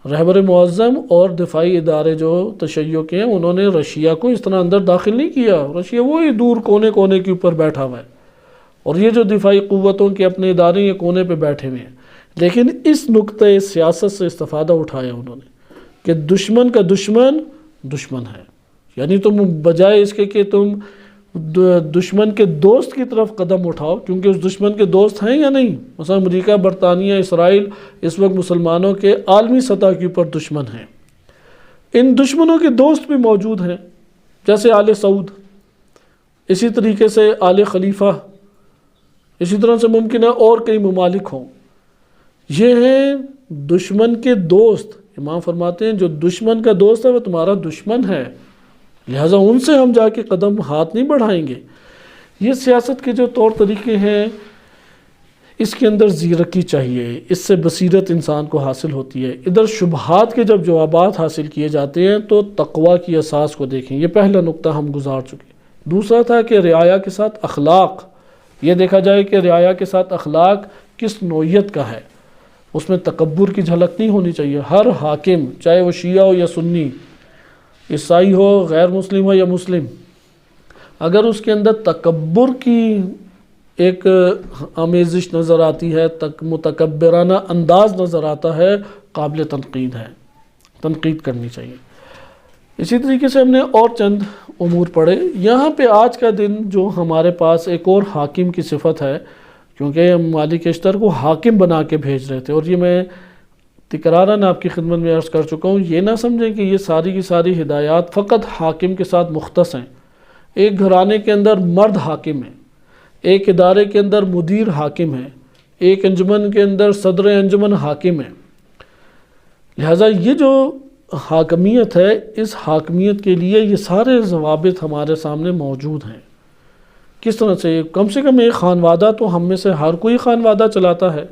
رہبر معظم اور دفاعی ادارے جو تشیع کے ہیں، انہوں نے رشیا کو اس طرح اندر داخل نہیں کیا۔ رشیا وہی دور کونے کونے کے اوپر بیٹھا ہوا ہے، اور یہ جو دفاعی قوتوں کے اپنے ادارے یہ کونے پہ بیٹھے ہوئے ہیں۔ لیکن اس نقطۂ سیاست سے استفادہ اٹھایا انہوں نے کہ دشمن کا دشمن دشمن ہے، یعنی تم بجائے اس کے کہ تم دشمن کے دوست کی طرف قدم اٹھاؤ، کیونکہ اس دشمن کے دوست ہیں یا نہیں، مثلا امریکہ، برطانیہ، اسرائیل اس وقت مسلمانوں کے عالمی سطح کے اوپر دشمن ہیں۔ ان دشمنوں کے دوست بھی موجود ہیں، جیسے آل سعود، اسی طریقے سے آل خلیفہ، اسی طرح سے ممکن ہے اور کئی ممالک ہوں۔ یہ ہیں دشمن کے دوست۔ امام فرماتے ہیں جو دشمن کا دوست ہے وہ تمہارا دشمن ہے، لہٰذا ان سے ہم جا کے قدم ہاتھ نہیں بڑھائیں گے۔ یہ سیاست کے جو طور طریقے ہیں، اس کے اندر زیرکی چاہیے، اس سے بصیرت انسان کو حاصل ہوتی ہے۔ ادھر شبہات کے جب جوابات حاصل کیے جاتے ہیں تو تقویٰ کی اساس کو دیکھیں، یہ پہلا نقطہ ہم گزار چکے۔ دوسرا تھا کہ رعایا کے ساتھ اخلاق، یہ دیکھا جائے کہ رعایا کے ساتھ اخلاق کس نوعیت کا ہے، اس میں تکبر کی جھلک نہیں ہونی چاہیے۔ ہر حاکم، چاہے وہ شیعہ ہو یا سنی، عیسائی ہو، غیر مسلم ہو یا مسلم، اگر اس کے اندر تکبر کی ایک آمیزش نظر آتی ہے، متکبرانہ انداز نظر آتا ہے، قابل تنقید ہے، تنقید کرنی چاہیے۔ اسی طریقے سے ہم نے اور چند امور پڑھے۔ یہاں پہ آج کا دن جو ہمارے پاس ایک اور حاکم کی صفت ہے، کیونکہ مالک اشتر کو حاکم بنا کے بھیج رہے تھے، اور یہ میں تکراراً آپ کی خدمت میں عرض کر چکا ہوں، یہ نہ سمجھیں کہ یہ ساری کی ساری ہدایات فقط حاکم کے ساتھ مختص ہیں۔ ایک گھرانے کے اندر مرد حاکم ہے، ایک ادارے کے اندر مدیر حاکم ہے، ایک انجمن کے اندر صدر انجمن حاکم ہے۔ لہٰذا یہ جو حاکمیت ہے، اس حاکمیت کے لیے یہ سارے ضوابط ہمارے سامنے موجود ہیں۔ کس طرح سے کم ایک خانوادہ تو ہم میں سے ہر کوئی خانوادہ چلاتا ہے،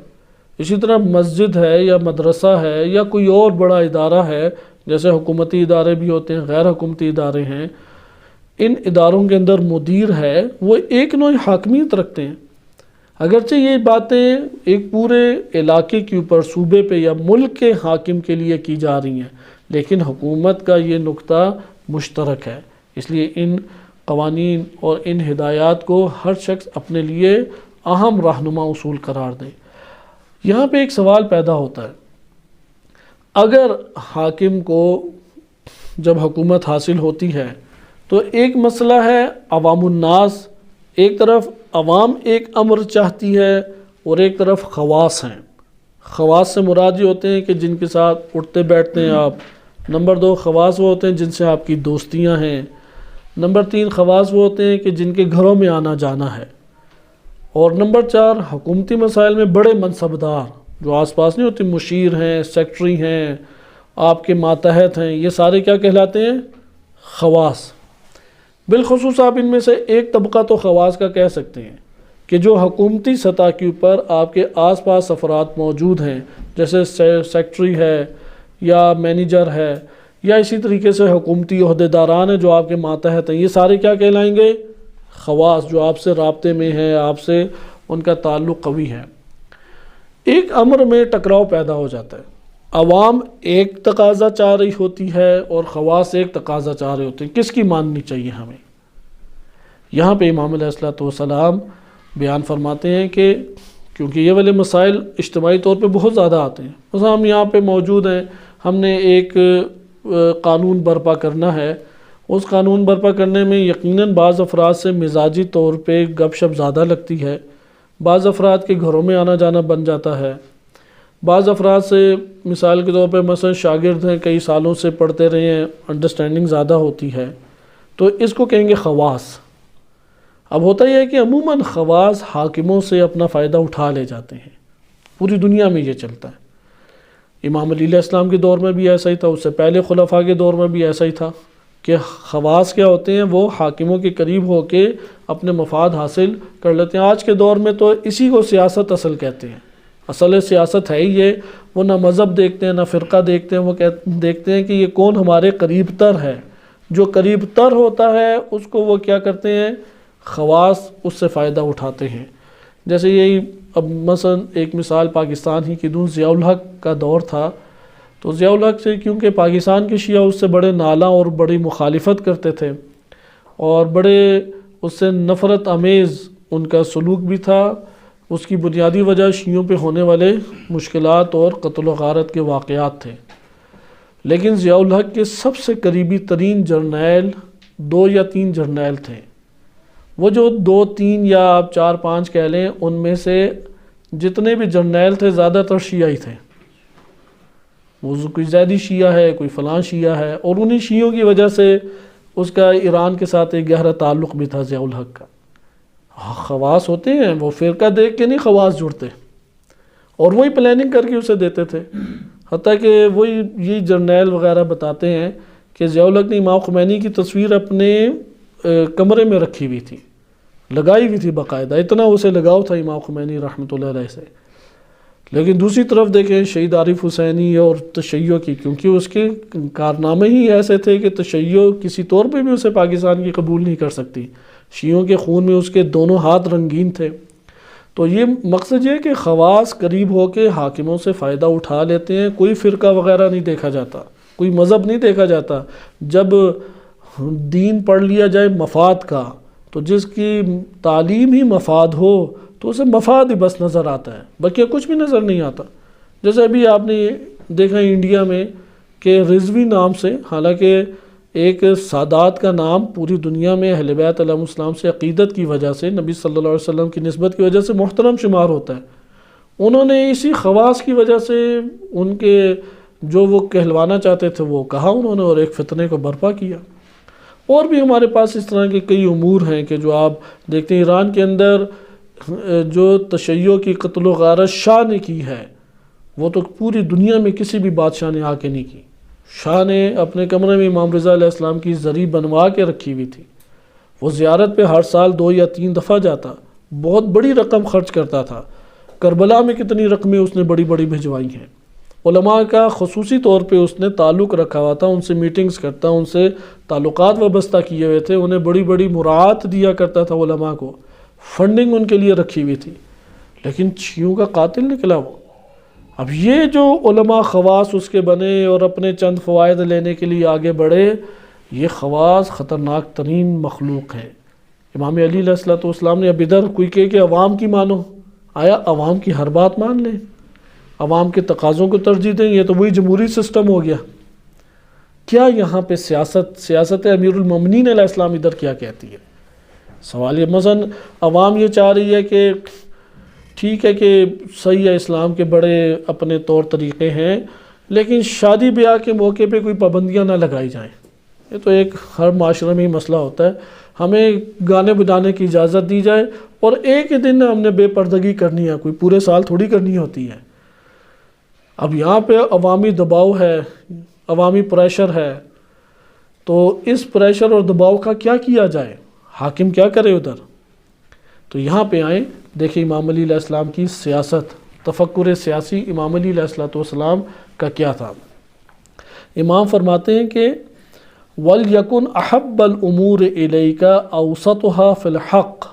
اسی طرح مسجد ہے یا مدرسہ ہے یا کوئی اور بڑا ادارہ ہے، جیسے حکومتی ادارے بھی ہوتے ہیں، غیر حکومتی ادارے ہیں، ان اداروں کے اندر مدیر ہے، وہ ایک نوع حاکمیت رکھتے ہیں۔ اگرچہ یہ باتیں ایک پورے علاقے کے اوپر، صوبے پہ یا ملک کے حاکم کے لیے کی جا رہی ہیں، لیکن حکومت کا یہ نقطہ مشترک ہے، اس لیے ان قوانین اور ان ہدایات کو ہر شخص اپنے لیے اہم رہنما اصول قرار دے۔ یہاں پہ ایک سوال پیدا ہوتا ہے، اگر حاکم کو جب حکومت حاصل ہوتی ہے تو ایک مسئلہ ہے عوام الناس، ایک طرف عوام ایک امر چاہتی ہے اور ایک طرف خواص ہیں۔ خواص سے مراد یہ ہوتے ہیں کہ جن کے ساتھ اٹھتے بیٹھتے ہیں آپ۔ نمبر 2 خواص وہ ہوتے ہیں جن سے آپ کی دوستیاں ہیں۔ نمبر 3 خواص وہ ہوتے ہیں کہ جن کے گھروں میں آنا جانا ہے۔ اور نمبر 4 حکومتی مسائل میں بڑے منصبدار جو آس پاس نہیں ہوتے، مشیر ہیں، سیکٹری ہیں، آپ کے ماتحت ہیں، یہ سارے کیا کہلاتے ہیں؟ خواص۔ بالخصوص آپ ان میں سے ایک طبقہ تو خواص کا کہہ سکتے ہیں کہ جو حکومتی سطح کے اوپر آپ کے آس پاس افراد موجود ہیں، جیسے سیکٹری ہے یا مینیجر ہے، یا اسی طریقے سے حکومتی عہدیداران ہیں جو آپ کے ماتحت ہیں، یہ سارے کیا کہلائیں گے؟ خواص، جو آپ سے رابطے میں ہیں، آپ سے ان کا تعلق قوی ہے۔ ایک امر میں ٹکراؤ پیدا ہو جاتا ہے، عوام ایک تقاضا چاہ رہی ہوتی ہے اور خواص ایک تقاضا چاہ رہے ہوتے ہیں، کس کی ماننی چاہیے ہمیں؟ یہاں پہ امام علیہ السلام بیان فرماتے ہیں کہ کیونکہ یہ والے مسائل اجتماعی طور پہ بہت زیادہ آتے ہیں، مثلا ہم یہاں پہ موجود ہیں، ہم نے ایک قانون برپا کرنا ہے، اس قانون برپا کرنے میں یقیناً بعض افراد سے مزاجی طور پہ گپ شپ زیادہ لگتی ہے، بعض افراد کے گھروں میں آنا جانا بن جاتا ہے، بعض افراد سے مثال کے طور پہ مثلا شاگرد ہیں، کئی سالوں سے پڑھتے رہے ہیں، انڈرسٹینڈنگ زیادہ ہوتی ہے، تو اس کو کہیں گے خواص۔ اب ہوتا یہ ہے کہ عموماً خواص حاکموں سے اپنا فائدہ اٹھا لے جاتے ہیں، پوری دنیا میں یہ چلتا ہے۔ امام علی علیہ السلام کے دور میں بھی ایسا ہی تھا، اس سے پہلے خلفاء کے دور میں بھی ایسا ہی تھا کہ خواص کیا ہوتے ہیں؟ وہ حاکموں کے قریب ہو کے اپنے مفاد حاصل کر لیتے ہیں۔ آج کے دور میں تو اسی کو سیاست اصل کہتے ہیں۔ اصل سیاست ہے ہی یہ، وہ نہ مذہب دیکھتے ہیں نہ فرقہ دیکھتے ہیں، وہ دیکھتے ہیں کہ یہ کون ہمارے قریب تر ہے، جو قریب تر ہوتا ہے اس کو وہ کیا کرتے ہیں، خواص اس سے فائدہ اٹھاتے ہیں۔ جیسے یہی اب مثلا ایک مثال پاکستان ہی کی دوں، ضیاء الحق کا دور تھا، تو ضیاء الحق سے کیونکہ پاکستان کے شیعہ اس سے بڑے نالاں اور بڑی مخالفت کرتے تھے، اور بڑے اس سے نفرت آمیز ان کا سلوک بھی تھا۔ اس کی بنیادی وجہ شیعوں پہ ہونے والے مشکلات اور قتل و غارت کے واقعات تھے۔ لیکن ضیاء الحق کے سب سے قریبی ترین جرنیل 2 یا 3 جرنیل تھے، وہ جو 2 3 یا آپ 4 5 کہہ لیں، ان میں سے جتنے بھی جرنیل تھے زیادہ تر شیعہ ہی تھے۔ وہ کوئی زیدی شیعہ ہے، کوئی فلاں شیعہ ہے، اور انہی شیعوں کی وجہ سے اس کا ایران کے ساتھ ایک گہرا تعلق بھی تھا ضیاء الحق کا۔ خواص ہوتے ہیں، وہ فرقہ دیکھ کے نہیں خواص جڑتے، اور وہی پلاننگ کر کے اسے دیتے تھے۔ حتیٰ کہ وہی یہ جرنیل وغیرہ بتاتے ہیں کہ ضیاء الحق نے امام خمینی کی تصویر اپنے کمرے میں رکھی ہوئی تھی، لگائی ہوئی تھی باقاعدہ، اتنا اسے لگاؤ تھا امام خمینی رحمۃ اللہ علیہ سے۔ لیکن دوسری طرف دیکھیں شہید عارف حسینی اور تشیع کی، کیونکہ اس کے کارنامے ہی ایسے تھے کہ تشیع کسی طور پہ بھی اسے پاکستان کی قبول نہیں کر سکتی، شیعوں کے خون میں اس کے دونوں ہاتھ رنگین تھے۔ تو یہ مقصد یہ کہ خواص قریب ہو کے حاکموں سے فائدہ اٹھا لیتے ہیں، کوئی فرقہ وغیرہ نہیں دیکھا جاتا، کوئی مذہب نہیں دیکھا جاتا۔ جب دین پڑھ لیا جائے مفاد کا، تو جس کی تعلیم ہی مفاد ہو تو اسے مفاد ہی بس نظر آتا ہے، باقی کچھ بھی نظر نہیں آتا۔ جیسے ابھی آپ نے دیکھا انڈیا میں کہ رضوی نام سے، حالانکہ ایک سادات کا نام پوری دنیا میں اہل بیت علیہ السلام سے عقیدت کی وجہ سے، نبی صلی اللہ علیہ وسلم کی نسبت کی وجہ سے محترم شمار ہوتا ہے، انہوں نے اسی خواص کی وجہ سے ان کے جو وہ کہلوانا چاہتے تھے وہ کہا انہوں نے، اور ایک فتنے کو برپا کیا۔ اور بھی ہمارے پاس اس طرح کے کئی امور ہیں کہ جو آپ دیکھتے ہیں ایران کے اندر جو تشیع کی قتل و غارت شاہ نے کی ہے، وہ تو پوری دنیا میں کسی بھی بادشاہ نے آ کے نہیں کی۔ شاہ نے اپنے کمرے میں امام رضا علیہ السلام کی زری بنوا کے رکھی ہوئی تھی، وہ زیارت پہ ہر سال 2 یا 3 دفعہ جاتا، بہت بڑی رقم خرچ کرتا تھا۔ کربلا میں کتنی رقمیں اس نے بڑی بڑی بھجوائی ہیں۔ علماء کا خصوصی طور پہ اس نے تعلق رکھا ہوا تھا، ان سے میٹنگز کرتا، ان سے تعلقات وابستہ کیے ہوئے تھے، انہیں بڑی بڑی مراعات دیا کرتا تھا علماء کو، فنڈنگ ان کے لیے رکھی ہوئی تھی۔ لیکن شیعوں کا قاتل نکلا وہ۔ اب یہ جو علماء خواص اس کے بنے اور اپنے چند فوائد لینے کے لیے آگے بڑھے، یہ خواص خطرناک ترین مخلوق ہے۔ امام علی علیہ السلام نے اب ادھر کوئی کہے کہ عوام کی مانو، آیا عوام کی ہر بات مان لیں، عوام کے تقاضوں کو ترجیح دیں؟ یہ تو وہی جمہوری سسٹم ہو گیا۔ کیا یہاں پہ سیاست امیر المومنین علیہ السلام ادھر کیا کہتی ہے؟ سوال یہ مثلا عوام یہ چاہ رہی ہے کہ ٹھیک ہے کہ صحیح ہے، اسلام کے بڑے اپنے طور طریقے ہیں، لیکن شادی بیاہ کے موقع پہ کوئی پابندیاں نہ لگائی جائیں۔ یہ تو ایک ہر معاشرے میں ہی مسئلہ ہوتا ہے، ہمیں گانے بجانے کی اجازت دی جائے، اور ایک ہی دن ہم نے بے پردگی کرنی ہے، کوئی پورے سال تھوڑی کرنی ہوتی ہے۔ اب یہاں پہ عوامی دباؤ ہے، عوامی پریشر ہے، تو اس پریشر اور دباؤ کا کیا کیا جائے؟ حاکم کیا کرے ادھر؟ تو یہاں پہ آئیں، دیکھیں امام علی علیہ السلام کی سیاست، تفکر سیاسی امام علی علیہ السلام کا کیا تھا۔ امام فرماتے ہیں کہ وَلْيَكُنْ أَحَبَّ الْأُمُورِ إِلَيْكَ أَوْسَطُهَا فِي الْحَقِّ،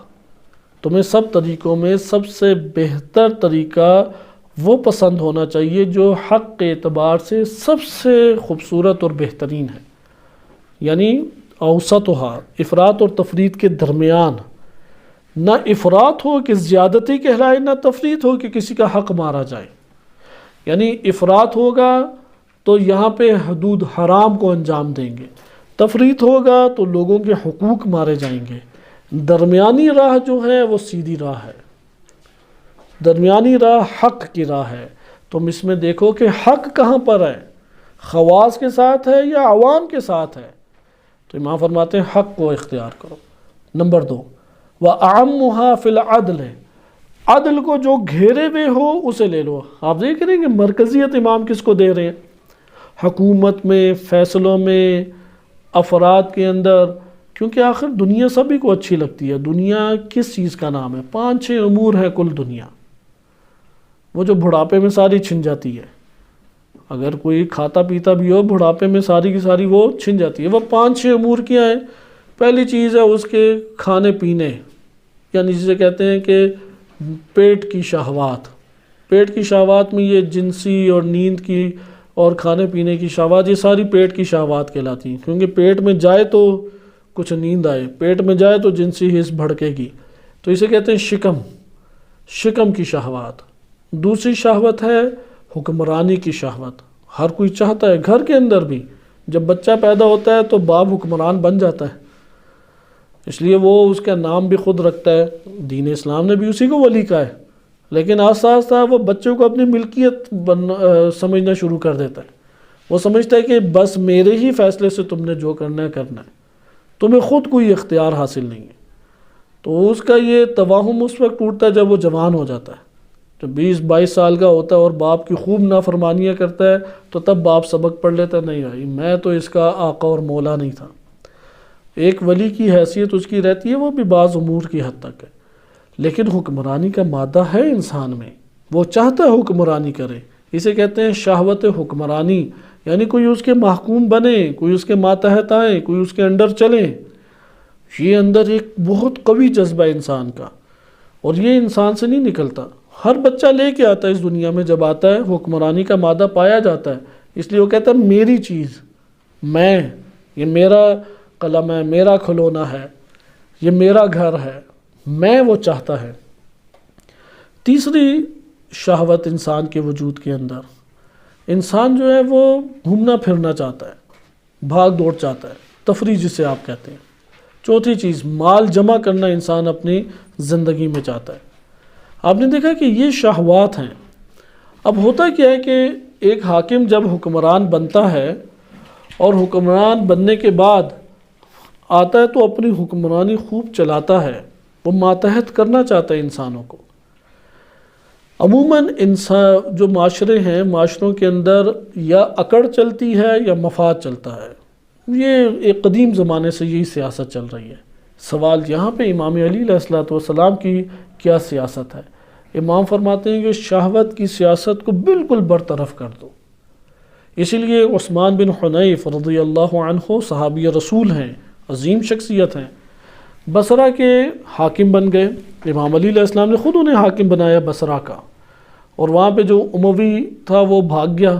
تمہیں سب طریقوں میں سب سے بہتر طریقہ وہ پسند ہونا چاہیے جو حق کے اعتبار سے سب سے خوبصورت اور بہترین ہے، یعنی اوسطها، افراط اور تفریط کے درمیان، نہ افراط ہو کہ زیادتی کہلائے، نہ تفریط ہو کہ کسی کا حق مارا جائے۔ یعنی افراط ہوگا تو یہاں پہ حدود حرام کو انجام دیں گے، تفریط ہوگا تو لوگوں کے حقوق مارے جائیں گے۔ درمیانی راہ جو ہے وہ سیدھی راہ ہے، درمیانی راہ حق کی راہ ہے۔ تم اس میں دیکھو کہ حق کہاں پر ہے، خواص کے ساتھ ہے یا عوام کے ساتھ ہے؟ تو امام فرماتے ہیں حق کو اختیار کرو۔ نمبر 2، وَأَعَمُّهَا فِي الْعَدْلِ، عدل کو جو گھیرے ہوئے ہو اسے لے لو۔ آپ دیکھ رہے ہیں کہ مرکزیت امام کس کو دے رہے ہیں؟ حکومت میں، فیصلوں میں، افراد کے اندر، کیونکہ آخر دنیا سبھی کو اچھی لگتی ہے۔ دنیا کس چیز کا نام ہے؟ 5-6 امور ہے کل دنیا۔ وہ جو بڑھاپے میں ساری چھن جاتی ہے. اگر کوئی کھاتا پیتا بھی ہو بڑھاپے میں ساری کی ساری وہ چھن جاتی ہے. وہ 5-6 امور کیا ہیں. پہلی چیز ہے اس کے کھانے پینے، یعنی جسے کہتے ہیں کہ پیٹ کی شہوات. پیٹ کی شہوات میں یہ جنسی اور نیند کی اور کھانے پینے کی شہوات، یہ ساری پیٹ کی شہوات کہلاتی ہیں. کیونکہ پیٹ میں جائے تو کچھ نیند آئے، پیٹ میں جائے تو جنسی حس بھڑکے گی، تو اسے کہتے ہیں شکم کی شہوات. دوسری شہوت ہے حکمرانی کی شہوت. ہر کوئی چاہتا ہے، گھر کے اندر بھی جب بچہ پیدا ہوتا ہے تو باپ حکمران بن جاتا ہے، اس لیے وہ اس کا نام بھی خود رکھتا ہے. دین اسلام نے بھی اسی کو ولی کہا ہے، لیکن آہستہ آہستہ وہ بچوں کو اپنی ملکیت سمجھنا شروع کر دیتا ہے. وہ سمجھتا ہے کہ بس میرے ہی فیصلے سے تم نے جو کرنا ہے کرنا ہے، تمہیں خود کوئی اختیار حاصل نہیں ہے. تو اس کا یہ توہم اس وقت ٹوٹتا ہے جب وہ جوان ہو جاتا ہے، جب 20-22 سال کا ہوتا ہے اور باپ کی خوب نافرمانیاں کرتا ہے تو تب باپ سبق پڑھ لیتا ہے، نہیں بھائی میں تو اس کا آقا اور مولا نہیں تھا. ایک ولی کی حیثیت اس کی رہتی ہے، وہ بھی بعض امور کی حد تک ہے، لیکن حکمرانی کا مادہ ہے انسان میں، وہ چاہتا ہے حکمرانی کرے. اسے کہتے ہیں شہوت حکمرانی، یعنی کوئی اس کے محکوم بنے، کوئی اس کے ماتحت آئے، کوئی اس کے انڈر چلے. یہ اندر ایک بہت قوی جذبہ ہے انسان کا، اور یہ انسان سے نہیں نکلتا. ہر بچہ لے کے آتا ہے اس دنیا میں، جب آتا ہے حکمرانی کا مادہ پایا جاتا ہے. اس لیے وہ کہتا ہے میری چیز، میں، یہ میرا قلم ہے، میرا کھلونا ہے، یہ میرا گھر ہے، میں وہ چاہتا ہے. تیسری شہوت انسان کے وجود کے اندر، انسان جو ہے وہ گھومنا پھرنا چاہتا ہے، بھاگ دوڑ چاہتا ہے، تفریح جسے آپ کہتے ہیں. چوتھی چیز مال جمع کرنا انسان اپنی زندگی میں چاہتا ہے. آپ نے دیکھا کہ یہ شہوات ہیں. اب ہوتا کیا ہے کہ ایک حاکم جب حکمران بنتا ہے اور حکمران بننے کے بعد آتا ہے تو اپنی حکمرانی خوب چلاتا ہے، وہ ماتحت کرنا چاہتا ہے انسانوں کو. عموماً انسان جو معاشرے ہیں، معاشروں کے اندر یا اکڑ چلتی ہے یا مفاد چلتا ہے. یہ ایک قدیم زمانے سے یہی سیاست چل رہی ہے. سوال یہاں پہ امام علی علیہ السلام کی کیا سیاست ہے؟ امام فرماتے ہیں کہ شہوت کی سیاست کو بالکل برطرف کر دو. اسی لیے عثمان بن حنیف رضی اللہ عنہ صحابی رسول ہیں، عظیم شخصیت ہیں، بصرہ کے حاکم بن گئے. امام علی علیہ السلام نے خود انہیں حاکم بنایا بصرہ کا، اور وہاں پہ جو اموی تھا وہ بھاگ گیا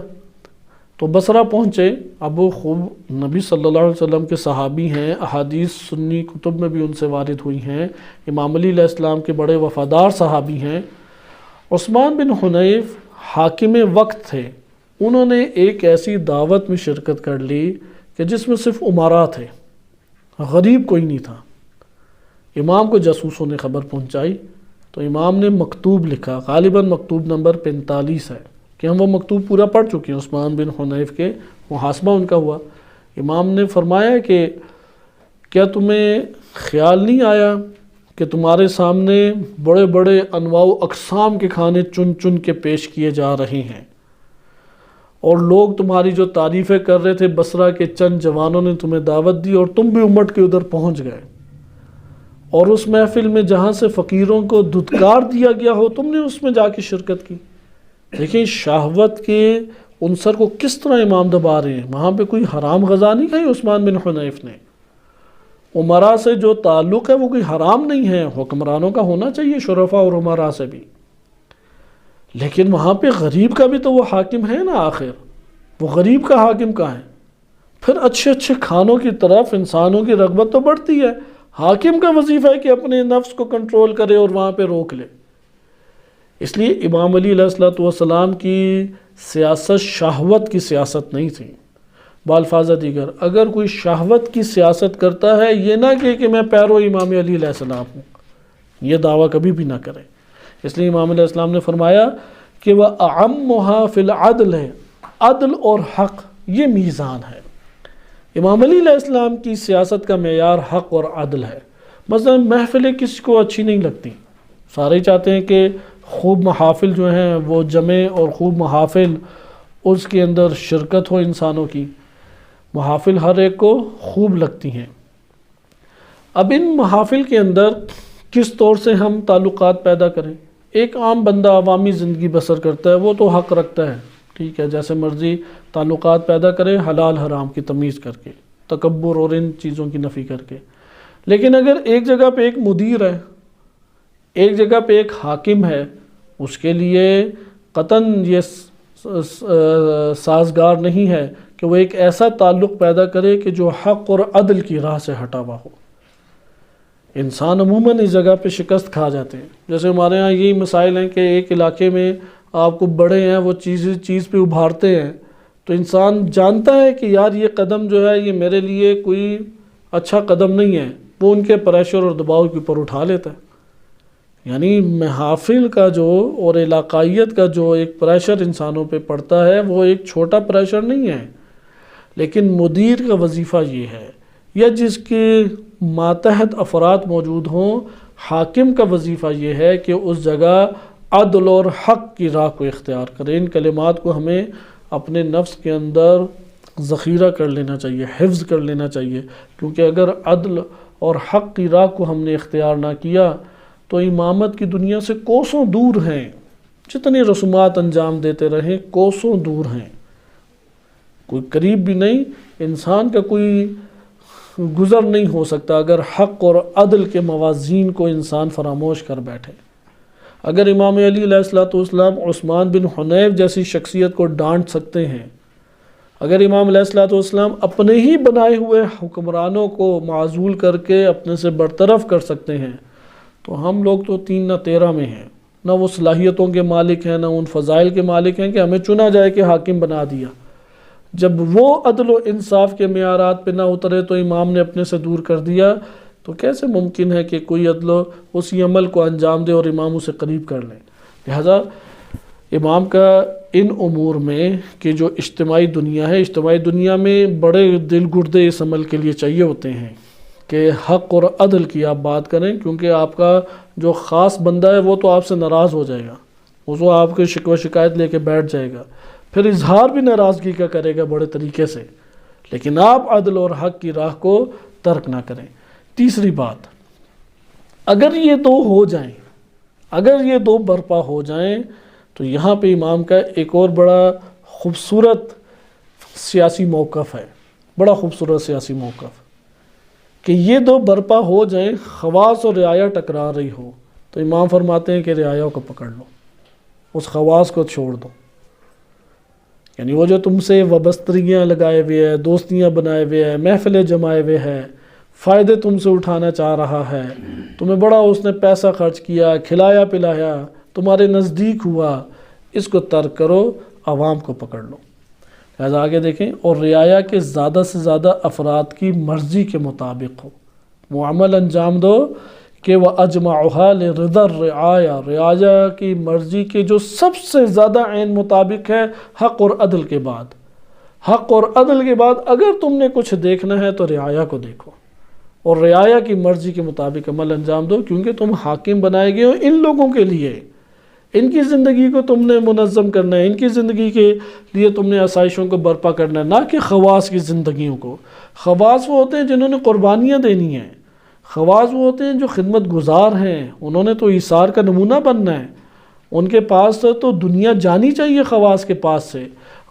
تو بصرہ پہنچے. اب وہ خوب نبی صلی اللہ علیہ وسلم کے صحابی ہیں، احادیث سنی کتب میں بھی ان سے وارد ہوئی ہیں، امام علی علیہ السلام کے بڑے وفادار صحابی ہیں. عثمان بن حنیف حاکم وقت تھے. انہوں نے ایک ایسی دعوت میں شرکت کر لی کہ جس میں صرف امراء تھے، غریب کوئی نہیں تھا. امام کو جاسوسوں نے خبر پہنچائی تو امام نے مکتوب لکھا، غالباً مکتوب نمبر 45 ہے، کہ ہم وہ مکتوب پورا پڑھ چکے ہیں عثمان بن حنیف کے. محاسبہ ان کا ہوا. امام نے فرمایا کہ کیا تمہیں خیال نہیں آیا کہ تمہارے سامنے بڑے بڑے انواع و اقسام کے کھانے چن چن کے پیش کیے جا رہے ہیں، اور لوگ تمہاری جو تعریفیں کر رہے تھے، بصرہ کے چند جوانوں نے تمہیں دعوت دی اور تم بھی امٹ کے ادھر پہنچ گئے، اور اس محفل میں جہاں سے فقیروں کو دھتکار دیا گیا ہو تم نے اس میں جا کے شرکت کی. دیکھیں شہوت کے عنصر کو کس طرح امام دبا رہے ہیں. وہاں پہ کوئی حرام غذا نہیں کھائی عثمان بن حنیف نے. عمراء سے جو تعلق ہے وہ کوئی حرام نہیں ہے، حکمرانوں کا ہونا چاہیے، شرفاء اور عمراء سے بھی، لیکن وہاں پہ غریب کا بھی تو وہ حاکم ہے نا. آخر وہ غریب کا حاکم کہاں ہے؟ پھر اچھے اچھے کھانوں کی طرف انسانوں کی رغبت تو بڑھتی ہے. حاکم کا وظیفہ ہے کہ اپنے نفس کو کنٹرول کرے اور وہاں پہ روک لے. اس لیے امام علی علیہ السلام کی سیاست شہوت کی سیاست نہیں تھی. بالفاظ دیگر اگر کوئی شہوت کی سیاست کرتا ہے، یہ نہ کہ میں پیرو امام علی علیہ السلام ہوں، یہ دعویٰ کبھی بھی نہ کرے. اس لیے امام علیہ السلام نے فرمایا کہ وہ اعمها فی العدل ہے، عدل اور حق یہ میزان ہے. امام علی علیہ السلام کی سیاست کا معیار حق اور عدل ہے. مثلا محفلیں کسی کو اچھی نہیں لگتی، سارے چاہتے ہیں کہ خوب محافل جو ہیں وہ جمع، اور خوب محافل اس کے اندر شرکت ہو انسانوں کی. محافل ہر ایک کو خوب لگتی ہیں. اب ان محافل کے اندر کس طور سے ہم تعلقات پیدا کریں؟ ایک عام بندہ عوامی زندگی بسر کرتا ہے، وہ تو حق رکھتا ہے، ٹھیک ہے، جیسے مرضی تعلقات پیدا کرے حلال حرام کی تمیز کر کے، تکبر اور ان چیزوں کی نفی کر کے. لیکن اگر ایک جگہ پہ ایک مدیر ہے، ایک جگہ پہ ایک حاکم ہے، اس کے لیے قطعاً یہ سازگار نہیں ہے کہ وہ ایک ایسا تعلق پیدا کرے کہ جو حق اور عدل کی راہ سے ہٹا ہوا ہو. انسان عموماً اس جگہ پہ شکست کھا جاتے ہیں. جیسے ہمارے ہاں یہی مسائل ہیں کہ ایک علاقے میں آپ کو بڑے ہیں، وہ چیز پہ ابھارتے ہیں، تو انسان جانتا ہے کہ یار یہ قدم جو ہے یہ میرے لیے کوئی اچھا قدم نہیں ہے، وہ ان کے پریشر اور دباؤ کے اوپر اٹھا لیتا ہے. یعنی محافل کا جو اور علاقائیت کا جو ایک پریشر انسانوں پہ پڑتا ہے وہ ایک چھوٹا پریشر نہیں ہے. لیکن مدیر کا وظیفہ یہ ہے، یا جس کے ماتحت افراد موجود ہوں، حاکم کا وظیفہ یہ ہے کہ اس جگہ عدل اور حق کی راہ کو اختیار کرے. ان کلمات کو ہمیں اپنے نفس کے اندر ذخیرہ کر لینا چاہیے، حفظ کر لینا چاہیے، کیونکہ اگر عدل اور حق کی راہ کو ہم نے اختیار نہ کیا تو امامت کی دنیا سے کوسوں دور ہیں. جتنے رسومات انجام دیتے رہیں کوسوں دور ہیں، کوئی قریب بھی نہیں. انسان کا کوئی گزر نہیں ہو سکتا اگر حق اور عدل کے موازین کو انسان فراموش کر بیٹھے. اگر امام علی علیہ السلام عثمان بن حنیف جیسی شخصیت کو ڈانٹ سکتے ہیں، اگر امام علیہ السلام اپنے ہی بنائے ہوئے حکمرانوں کو معزول کر کے اپنے سے برطرف کر سکتے ہیں، تو ہم لوگ تو 3 نہ 13 میں ہیں. نہ وہ صلاحیتوں کے مالک ہیں، نہ ان فضائل کے مالک ہیں کہ ہمیں چنا جائے کہ حاکم بنا دیا. جب وہ عدل و انصاف کے معیارات پہ نہ اترے تو امام نے اپنے سے دور کر دیا، تو کیسے ممکن ہے کہ کوئی عدل اسی عمل کو انجام دے اور امام اسے قریب کر لیں. لہذا امام کا ان امور میں کہ جو اجتماعی دنیا ہے، اجتماعی دنیا میں بڑے دل گردے اس عمل کے لیے چاہیے ہوتے ہیں کہ حق اور عدل کی آپ بات کریں، کیونکہ آپ کا جو خاص بندہ ہے وہ تو آپ سے ناراض ہو جائے گا، وہ آپ کے شکوہ شکایت لے کے بیٹھ جائے گا، پھر اظہار بھی ناراضگی کا کرے گا بڑے طریقے سے. لیکن آپ عدل اور حق کی راہ کو ترک نہ کریں. تیسری بات، اگر یہ دو ہو جائیں، اگر یہ دو برپا ہو جائیں تو یہاں پہ امام کا ایک اور بڑا خوبصورت سیاسی موقف ہے، بڑا خوبصورت سیاسی موقف کہ یہ دو برپا ہو جائیں، خواص اور رعایا ٹکرا رہی ہو تو امام فرماتے ہیں کہ رعایا کو پکڑ لو، اس خواص کو چھوڑ دو. یعنی وہ جو تم سے وابستگیاں لگائے ہوئے ہے، دوستیاں بنائے ہوئے ہے، محفلیں جمائے ہوئے ہے، فائدے تم سے اٹھانا چاہ رہا ہے، تمہیں بڑا اس نے پیسہ خرچ کیا، کھلایا پلایا، تمہارے نزدیک ہوا، اس کو ترک کرو، عوام کو پکڑ لو. لہذا آگے دیکھیں، اور رعایا کے زیادہ سے زیادہ افراد کی مرضی کے مطابق ہو، وہ عمل انجام دو کہ وَأَجْمَعُهَا لِرِضَى الرِّعَايَةِ، رعایا کی مرضی کے جو سب سے زیادہ عین مطابق ہے حق اور عدل کے بعد. حق اور عدل کے بعد اگر تم نے کچھ دیکھنا ہے تو رعایا کو دیکھو اور رعایا کی مرضی کے مطابق عمل انجام دو، کیونکہ تم حاکم بنائے گئے ہو ان لوگوں کے لیے، ان کی زندگی کو تم نے منظم کرنا ہے، ان کی زندگی کے لیے تم نے آسائشوں کو برپا کرنا ہے، نہ کہ خواص کی زندگیوں کو. خواص وہ ہوتے ہیں جنہوں نے قربانیاں دینی ہیں، خواص وہ ہوتے ہیں جو خدمت گزار ہیں، انہوں نے تو ایثار کا نمونہ بننا ہے، ان کے پاس تو دنیا جانی چاہیے خواص کے پاس سے.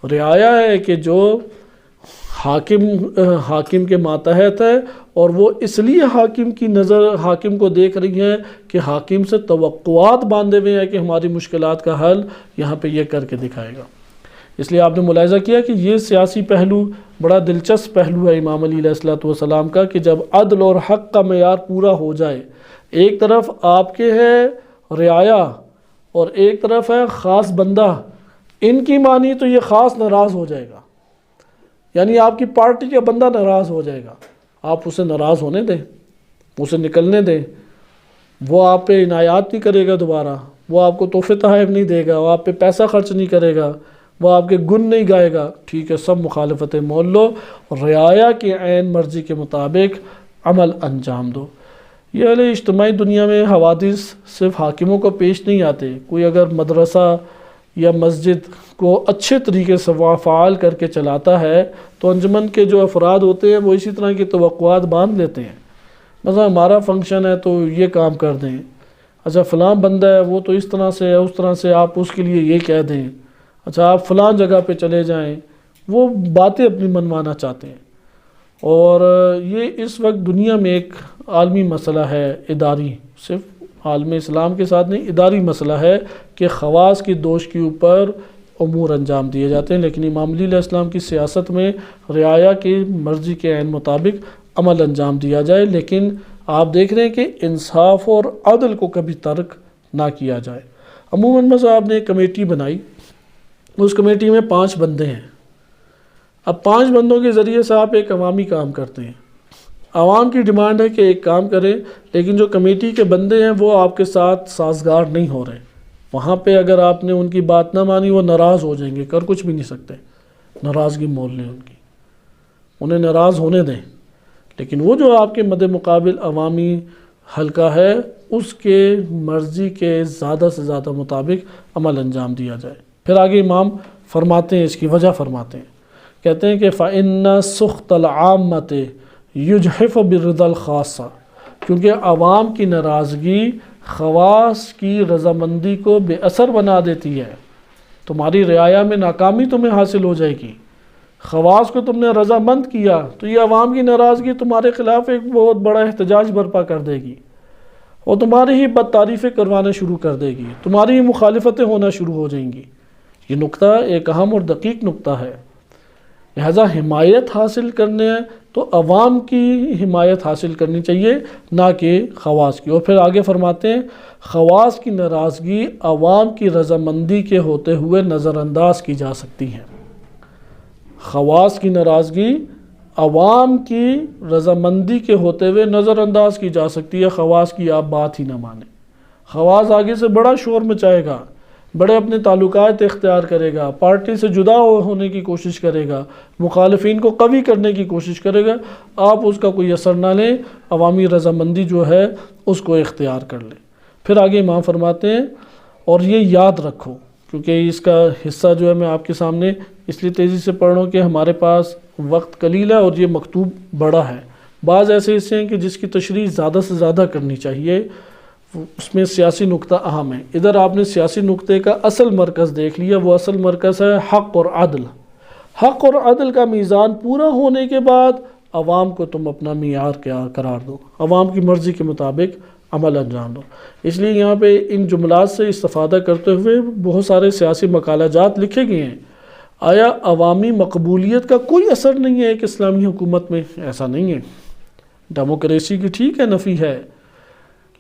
رعایا ہے کہ جو حاکم کے ماتحت ہے اور وہ اس لیے حاکم کی نظر حاکم کو دیکھ رہی ہیں کہ حاکم سے توقعات باندھے ہوئے ہیں کہ ہماری مشکلات کا حل یہاں پہ یہ کر کے دکھائے گا. اس لیے آپ نے ملاحظہ کیا کہ یہ سیاسی پہلو بڑا دلچسپ پہلو ہے امام علی علیہ السلام کا کہ جب عدل اور حق کا معیار پورا ہو جائے، ایک طرف آپ کے ہے رعایا اور ایک طرف ہے خاص بندہ، ان کی مانی تو یہ خاص ناراض ہو جائے گا، یعنی آپ کی پارٹی کا بندہ ناراض ہو جائے گا. آپ اسے ناراض ہونے دیں، اسے نکلنے دیں، وہ آپ پہ عنایات نہیں کرے گا دوبارہ، وہ آپ کو تحفے تحائف نہیں دے گا، وہ آپ پہ پیسہ خرچ نہیں کرے گا، وہ آپ کے گن نہیں گائے گا، ٹھیک ہے، سب مخالفتیں مول لو، رعایا کی عین مرضی کے مطابق عمل انجام دو. یہ علیہ اجتماعی دنیا میں حوادث صرف حاکموں کو پیش نہیں آتے. کوئی اگر مدرسہ یا مسجد کو اچھے طریقے سے فعال کر کے چلاتا ہے تو انجمن کے جو افراد ہوتے ہیں وہ اسی طرح کی توقعات باندھ لیتے ہیں. مثلا ہمارا فنکشن ہے تو یہ کام کر دیں، اچھا فلاں بندہ ہے وہ تو اس طرح سے ہے اس طرح سے، آپ اس کے لیے یہ کہہ دیں، اچھا آپ فلاں جگہ پہ چلے جائیں، وہ باتیں اپنی منوانا چاہتے ہیں۔ اور یہ اس وقت دنیا میں ایک عالمی مسئلہ ہے اداری، صرف عالم اسلام کے ساتھ نہیں، اداری مسئلہ ہے کہ خواص کی دوش کے اوپر امور انجام دیے جاتے ہیں، لیکن امام علی علیہ السلام کی سیاست میں رعایا کی مرضی کے عین مطابق عمل انجام دیا جائے، لیکن آپ دیکھ رہے ہیں کہ انصاف اور عدل کو کبھی ترک نہ کیا جائے۔ عموماً بس آپ نے ایک کمیٹی بنائی، اس کمیٹی میں 5 بندے ہیں، اب 5 بندوں کے ذریعے سے آپ ایک عوامی کام کرتے ہیں، عوام کی ڈیمانڈ ہے کہ ایک کام کریں، لیکن جو کمیٹی کے بندے ہیں وہ آپ کے ساتھ سازگار نہیں ہو رہے، وہاں پہ اگر آپ نے ان کی بات نہ مانی وہ ناراض ہو جائیں گے، کر کچھ بھی نہیں سکتے، ناراضگی مول لیں ان کی، انہیں ناراض ہونے دیں، لیکن وہ جو آپ کے مد مقابل عوامی حلقہ ہے اس کے مرضی کے زیادہ سے زیادہ مطابق عمل انجام دیا جائے۔ پھر آگے امام فرماتے ہیں، اس کی وجہ فرماتے ہیں، کہتے ہیں کہ فَإِنَّ سُخْطَ الْعَامَّةِ يُجْحِفُ بِالرِّضَى الْخَاصَّةِ، کیونکہ عوام کی ناراضگی خواص کی رضامندی کو بے اثر بنا دیتی ہے، تمہاری رعایا میں ناکامی تمہیں حاصل ہو جائے گی، خواص کو تم نے رضامند کیا تو یہ عوام کی ناراضگی تمہارے خلاف ایک بہت بڑا احتجاج برپا کر دے گی، اور تمہاری ہی بد تعریفیں کروانا شروع کر دے گی، تمہاری ہی مخالفتیں ہونا شروع ہو جائیں گی۔ یہ نقطہ ایک اہم اور دقیق نقطہ ہے، لہذا حمایت حاصل کرنے تو عوام کی حمایت حاصل کرنی چاہیے نہ کہ خواص کی۔ اور پھر آگے فرماتے ہیں خواص کی ناراضگی عوام کی رضامندی کے ہوتے ہوئے نظر انداز کی جا سکتی ہے، خواص کی ناراضگی عوام کی رضامندی کے ہوتے ہوئے نظر انداز کی جا سکتی ہے، خواص کی آپ بات ہی نہ مانیں، خواص آگے سے بڑا شور مچائے گا، بڑے اپنے تعلقات اختیار کرے گا، پارٹی سے جدا ہونے کی کوشش کرے گا، مخالفین کو قوی کرنے کی کوشش کرے گا، آپ اس کا کوئی اثر نہ لیں، عوامی رضامندی جو ہے اس کو اختیار کر لیں۔ پھر آگے امام فرماتے ہیں اور یہ یاد رکھو، کیونکہ اس کا حصہ جو ہے میں آپ کے سامنے اس لیے تیزی سے پڑھ رہا ہوں کہ ہمارے پاس وقت قلیل ہے اور یہ مکتوب بڑا ہے، بعض ایسے حصے ہیں کہ جس کی تشریح زیادہ سے زیادہ کرنی چاہیے، اس میں سیاسی نقطہ اہم ہے۔ ادھر آپ نے سیاسی نقطے کا اصل مرکز دیکھ لیا، وہ اصل مرکز ہے حق اور عدل، حق اور عدل کا میزان پورا ہونے کے بعد عوام کو تم اپنا معیار کیا قرار دو، عوام کی مرضی کے مطابق عمل انجام دو۔ اس لیے یہاں پہ ان جملات سے استفادہ کرتے ہوئے بہت سارے سیاسی مقالہ جات لکھے گئے ہیں۔ آیا عوامی مقبولیت کا کوئی اثر نہیں ہے ایک اسلامی حکومت میں؟ ایسا نہیں ہے، ڈیموکریسی کی ٹھیک ہے نفی ہے،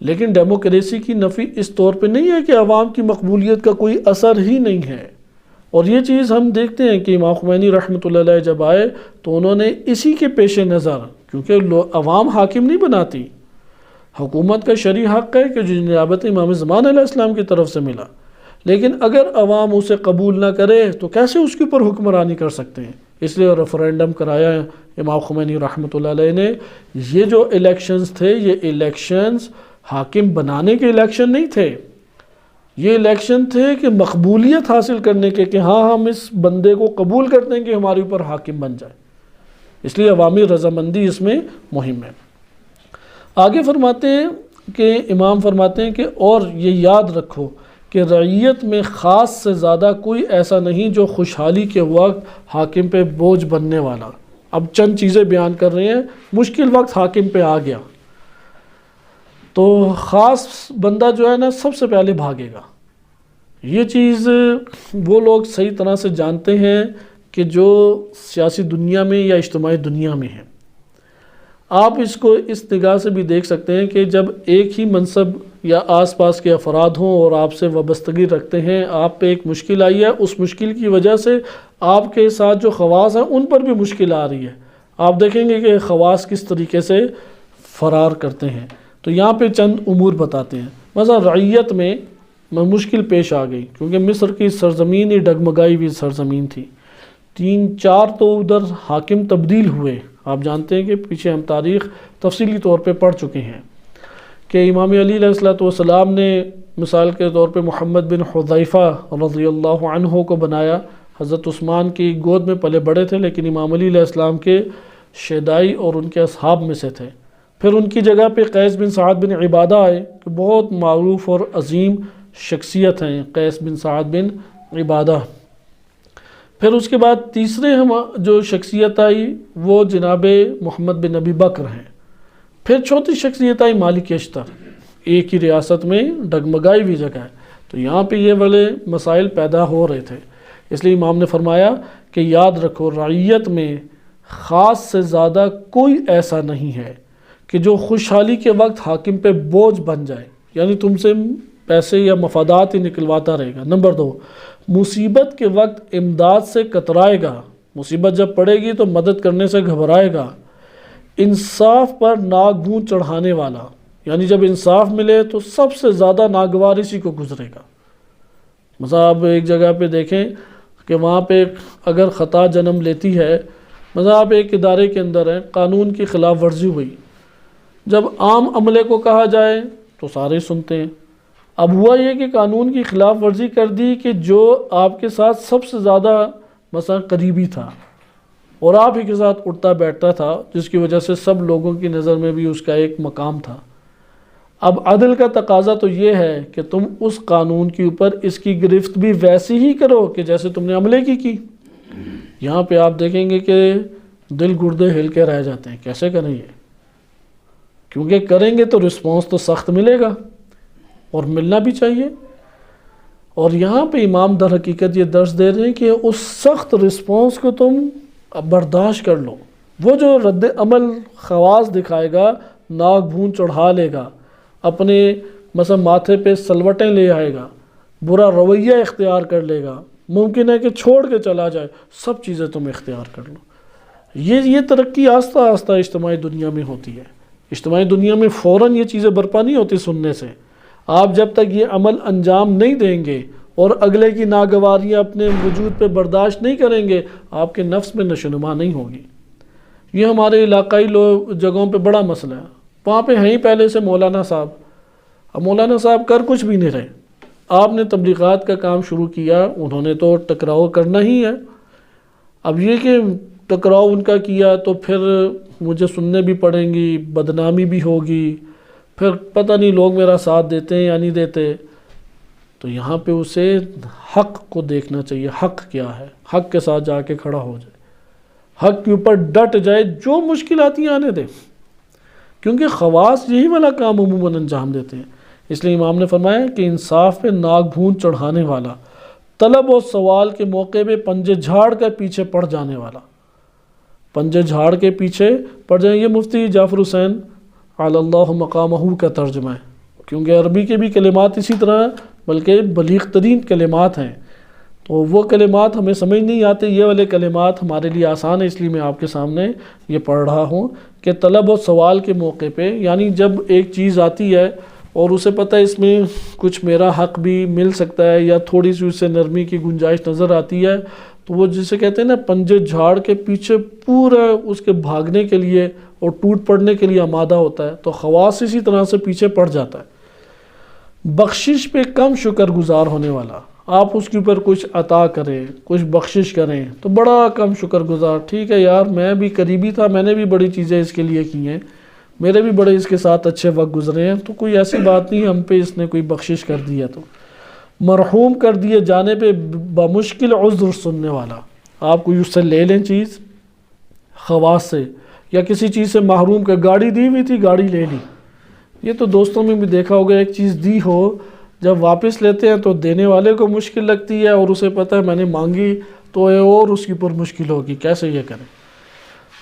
لیکن ڈیموکریسی کی نفی اس طور پہ نہیں ہے کہ عوام کی مقبولیت کا کوئی اثر ہی نہیں ہے۔ اور یہ چیز ہم دیکھتے ہیں کہ امام خمینی رحمۃ اللہ علیہ جب آئے تو انہوں نے اسی کے پیش نظر، کیونکہ عوام حاکم نہیں بناتی، حکومت کا شرعی حق ہے کہ جو نیابت امام زمان علیہ السلام کی طرف سے ملا، لیکن اگر عوام اسے قبول نہ کرے تو کیسے اس کے اوپر حکمرانی کر سکتے ہیں؟ اس لیے ریفرینڈم کرایا امام خمینی رحمۃ اللہ علیہ نے۔ یہ جو الیکشنز تھے یہ الیکشنز حاکم بنانے کے الیکشن نہیں تھے، یہ الیکشن تھے کہ مقبولیت حاصل کرنے کے، کہ ہاں ہم اس بندے کو قبول کرتے ہیں کہ ہمارے اوپر حاکم بن جائے، اس لیے عوامی رضامندی اس میں مہم ہے۔ آگے فرماتے ہیں کہ امام فرماتے ہیں کہ اور یہ یاد رکھو کہ رعیت میں خاص سے زیادہ کوئی ایسا نہیں جو خوشحالی کے وقت حاکم پہ بوجھ بننے والا۔ اب چند چیزیں بیان کر رہے ہیں، مشکل وقت حاکم پہ آ گیا تو خاص بندہ جو ہے نا سب سے پہلے بھاگے گا۔ یہ چیز وہ لوگ صحیح طرح سے جانتے ہیں کہ جو سیاسی دنیا میں یا اجتماعی دنیا میں ہیں۔ آپ اس کو اس نگاہ سے بھی دیکھ سکتے ہیں کہ جب ایک ہی منصب یا آس پاس کے افراد ہوں اور آپ سے وابستگی رکھتے ہیں، آپ پہ ایک مشکل آئی ہے، اس مشکل کی وجہ سے آپ کے ساتھ جو خواص ہیں ان پر بھی مشکل آ رہی ہے، آپ دیکھیں گے کہ خواص کس طریقے سے فرار کرتے ہیں۔ تو یہاں پہ چند امور بتاتے ہیں، مثلا رعیت میں مشکل پیش آ گئی کیونکہ مصر کی سرزمین ہی ڈگمگائی ہوئی سرزمین تھی، 3-4 تو ادھر حاکم تبدیل ہوئے۔ آپ جانتے ہیں کہ پیچھے ہم تاریخ تفصیلی طور پہ پڑھ چکے ہیں کہ امام علی علیہ السلام نے مثال کے طور پہ محمد بن حذیفہ رضی اللہ عنہ کو بنایا، حضرت عثمان کی گود میں پلے بڑے تھے لیکن امام علی علیہ السلام کے شیدائی اور ان کے اصحاب میں سے تھے، پھر ان کی جگہ پہ قیس بن سعد بن عبادہ آئے، کہ بہت معروف اور عظیم شخصیت ہیں قیس بن سعد بن عبادہ۔ پھر اس کے بعد تیسرے جو شخصیت آئی وہ جناب محمد بن ابی بکر ہیں۔ پھر چوتھی شخصیت آئی مالک اشتر، ایک ہی ریاست میں ڈگمگائی ہوئی جگہ ہے، تو یہاں پہ یہ والے مسائل پیدا ہو رہے تھے۔ اس لیے امام نے فرمایا کہ یاد رکھو رعیت میں خاص سے زیادہ کوئی ایسا نہیں ہے کہ جو خوشحالی کے وقت حاکم پہ بوجھ بن جائے، یعنی تم سے پیسے یا مفادات ہی نکلواتا رہے گا۔ نمبر 2، مصیبت کے وقت امداد سے کترائے گا، مصیبت جب پڑے گی تو مدد کرنے سے گھبرائے گا۔ انصاف پر ناک بھون چڑھانے والا، یعنی جب انصاف ملے تو سب سے زیادہ ناگوار اسی کو گزرے گا۔ مثلا آپ ایک جگہ پہ دیکھیں کہ وہاں پہ اگر خطا جنم لیتی ہے، مثلا آپ ایک ادارے کے اندر ہیں، قانون کی خلاف ورزی ہوئی، جب عام عملے کو کہا جائے تو سارے سنتے ہیں۔ اب ہوا یہ کہ قانون کی خلاف ورزی کر دی کہ جو آپ کے ساتھ سب سے زیادہ مثلا قریبی تھا اور آپ ہی کے ساتھ اٹھتا بیٹھتا تھا، جس کی وجہ سے سب لوگوں کی نظر میں بھی اس کا ایک مقام تھا۔ اب عدل کا تقاضا تو یہ ہے کہ تم اس قانون کے اوپر اس کی گرفت بھی ویسی ہی کرو کہ جیسے تم نے عملے کی۔ یہاں پہ آپ دیکھیں گے کہ دل گردے ہل کے رہ جاتے ہیں، کیسے کریں یہ؟ کیونکہ کریں گے تو رسپانس تو سخت ملے گا اور ملنا بھی چاہیے۔ اور یہاں پہ امام در حقیقت یہ درس دے رہے ہیں کہ اس سخت رسپانس کو تم برداشت کر لو۔ وہ جو رد عمل خواص دکھائے گا، ناک بھون چڑھا لے گا، اپنے مثلا ماتھے پہ سلوٹیں لے آئے گا، برا رویہ اختیار کر لے گا، ممکن ہے کہ چھوڑ کے چلا جائے، سب چیزیں تم اختیار کر لو۔ یہ ترقی آہستہ آہستہ اجتماعی دنیا میں ہوتی ہے۔ اجتماعی دنیا میں فوراً یہ چیزیں برپا نہیں ہوتی سننے سے۔ آپ جب تک یہ عمل انجام نہیں دیں گے اور اگلے کی ناگواریاں اپنے وجود پہ برداشت نہیں کریں گے، آپ کے نفس میں نشوونما نہیں ہوگی۔ یہ ہمارے علاقائی جگہوں پہ بڑا مسئلہ ہے۔ وہاں پہ ہیں ہی پہلے سے مولانا صاحب، اب مولانا صاحب کر کچھ بھی نہیں رہے۔ آپ نے تبلیغات کا کام شروع کیا، انہوں نے تو ٹکراؤ کرنا ہی ہے۔ اب یہ کہ ٹکراؤ ان کا کیا تو پھر مجھے سننے بھی پڑیں گی، بدنامی بھی ہوگی، پھر پتہ نہیں لوگ میرا ساتھ دیتے ہیں یا نہیں دیتے۔ تو یہاں پہ اسے حق کو دیکھنا چاہیے، حق کیا ہے، حق کے ساتھ جا کے کھڑا ہو جائے، حق کے اوپر ڈٹ جائے، جو مشکلات ہی آنے دے، کیونکہ خواص یہی والا کام عموماً انجام دیتے ہیں۔ اس لیے امام نے فرمایا کہ انصاف پہ ناک بھون چڑھانے والا، طلب و سوال کے موقع پہ پنجے جھاڑ کر پیچھے پڑ جانے والا، پنجے جھاڑ کے پیچھے پڑ جائیں۔ یہ مفتی جعفر حسین علی اللہ مقامہ کا ترجمہ ہے، کیونکہ عربی کے بھی کلمات اسی طرح بلکہ بلیغ ترین کلمات ہیں، تو وہ کلمات ہمیں سمجھ نہیں آتے، یہ والے کلمات ہمارے لیے آسان ہے، اس لیے میں آپ کے سامنے یہ پڑھ رہا ہوں کہ طلب و سوال کے موقع پہ، یعنی جب ایک چیز آتی ہے اور اسے پتہ ہے اس میں کچھ میرا حق بھی مل سکتا ہے یا تھوڑی سی اس سے نرمی کی گنجائش نظر آتی ہے، تو وہ جسے کہتے ہیں نا پنجے جھاڑ کے پیچھے پورا اس کے بھاگنے کے لیے اور ٹوٹ پڑنے کے لیے آمادہ ہوتا ہے۔ تو خواص اسی طرح سے پیچھے پڑ جاتا ہے۔ بخشش پہ کم شکر گزار ہونے والا، آپ اس کے اوپر کچھ عطا کریں، کچھ بخشش کریں تو بڑا کم شکر گزار، ٹھیک ہے یار میں بھی قریبی تھا، میں نے بھی بڑی چیزیں اس کے لیے کی ہیں، میرے بھی بڑے اس کے ساتھ اچھے وقت گزرے ہیں، تو کوئی ایسی بات نہیں ہم پہ اس نے کوئی بخشش کر دی ہے۔ تو مرحوم کر دیے جانے پہ بمشکل عذر سننے والا، آپ کوئی اس سے لے لیں چیز خواص سے، یا کسی چیز سے محروم کر، گاڑی دی ہوئی تھی گاڑی لے لی، یہ تو دوستوں میں بھی دیکھا ہوگا، ایک چیز دی ہو جب واپس لیتے ہیں تو دینے والے کو مشکل لگتی ہے اور اسے پتہ ہے میں نے مانگی تو اور اس کی پر مشکل ہوگی، کیسے یہ کریں۔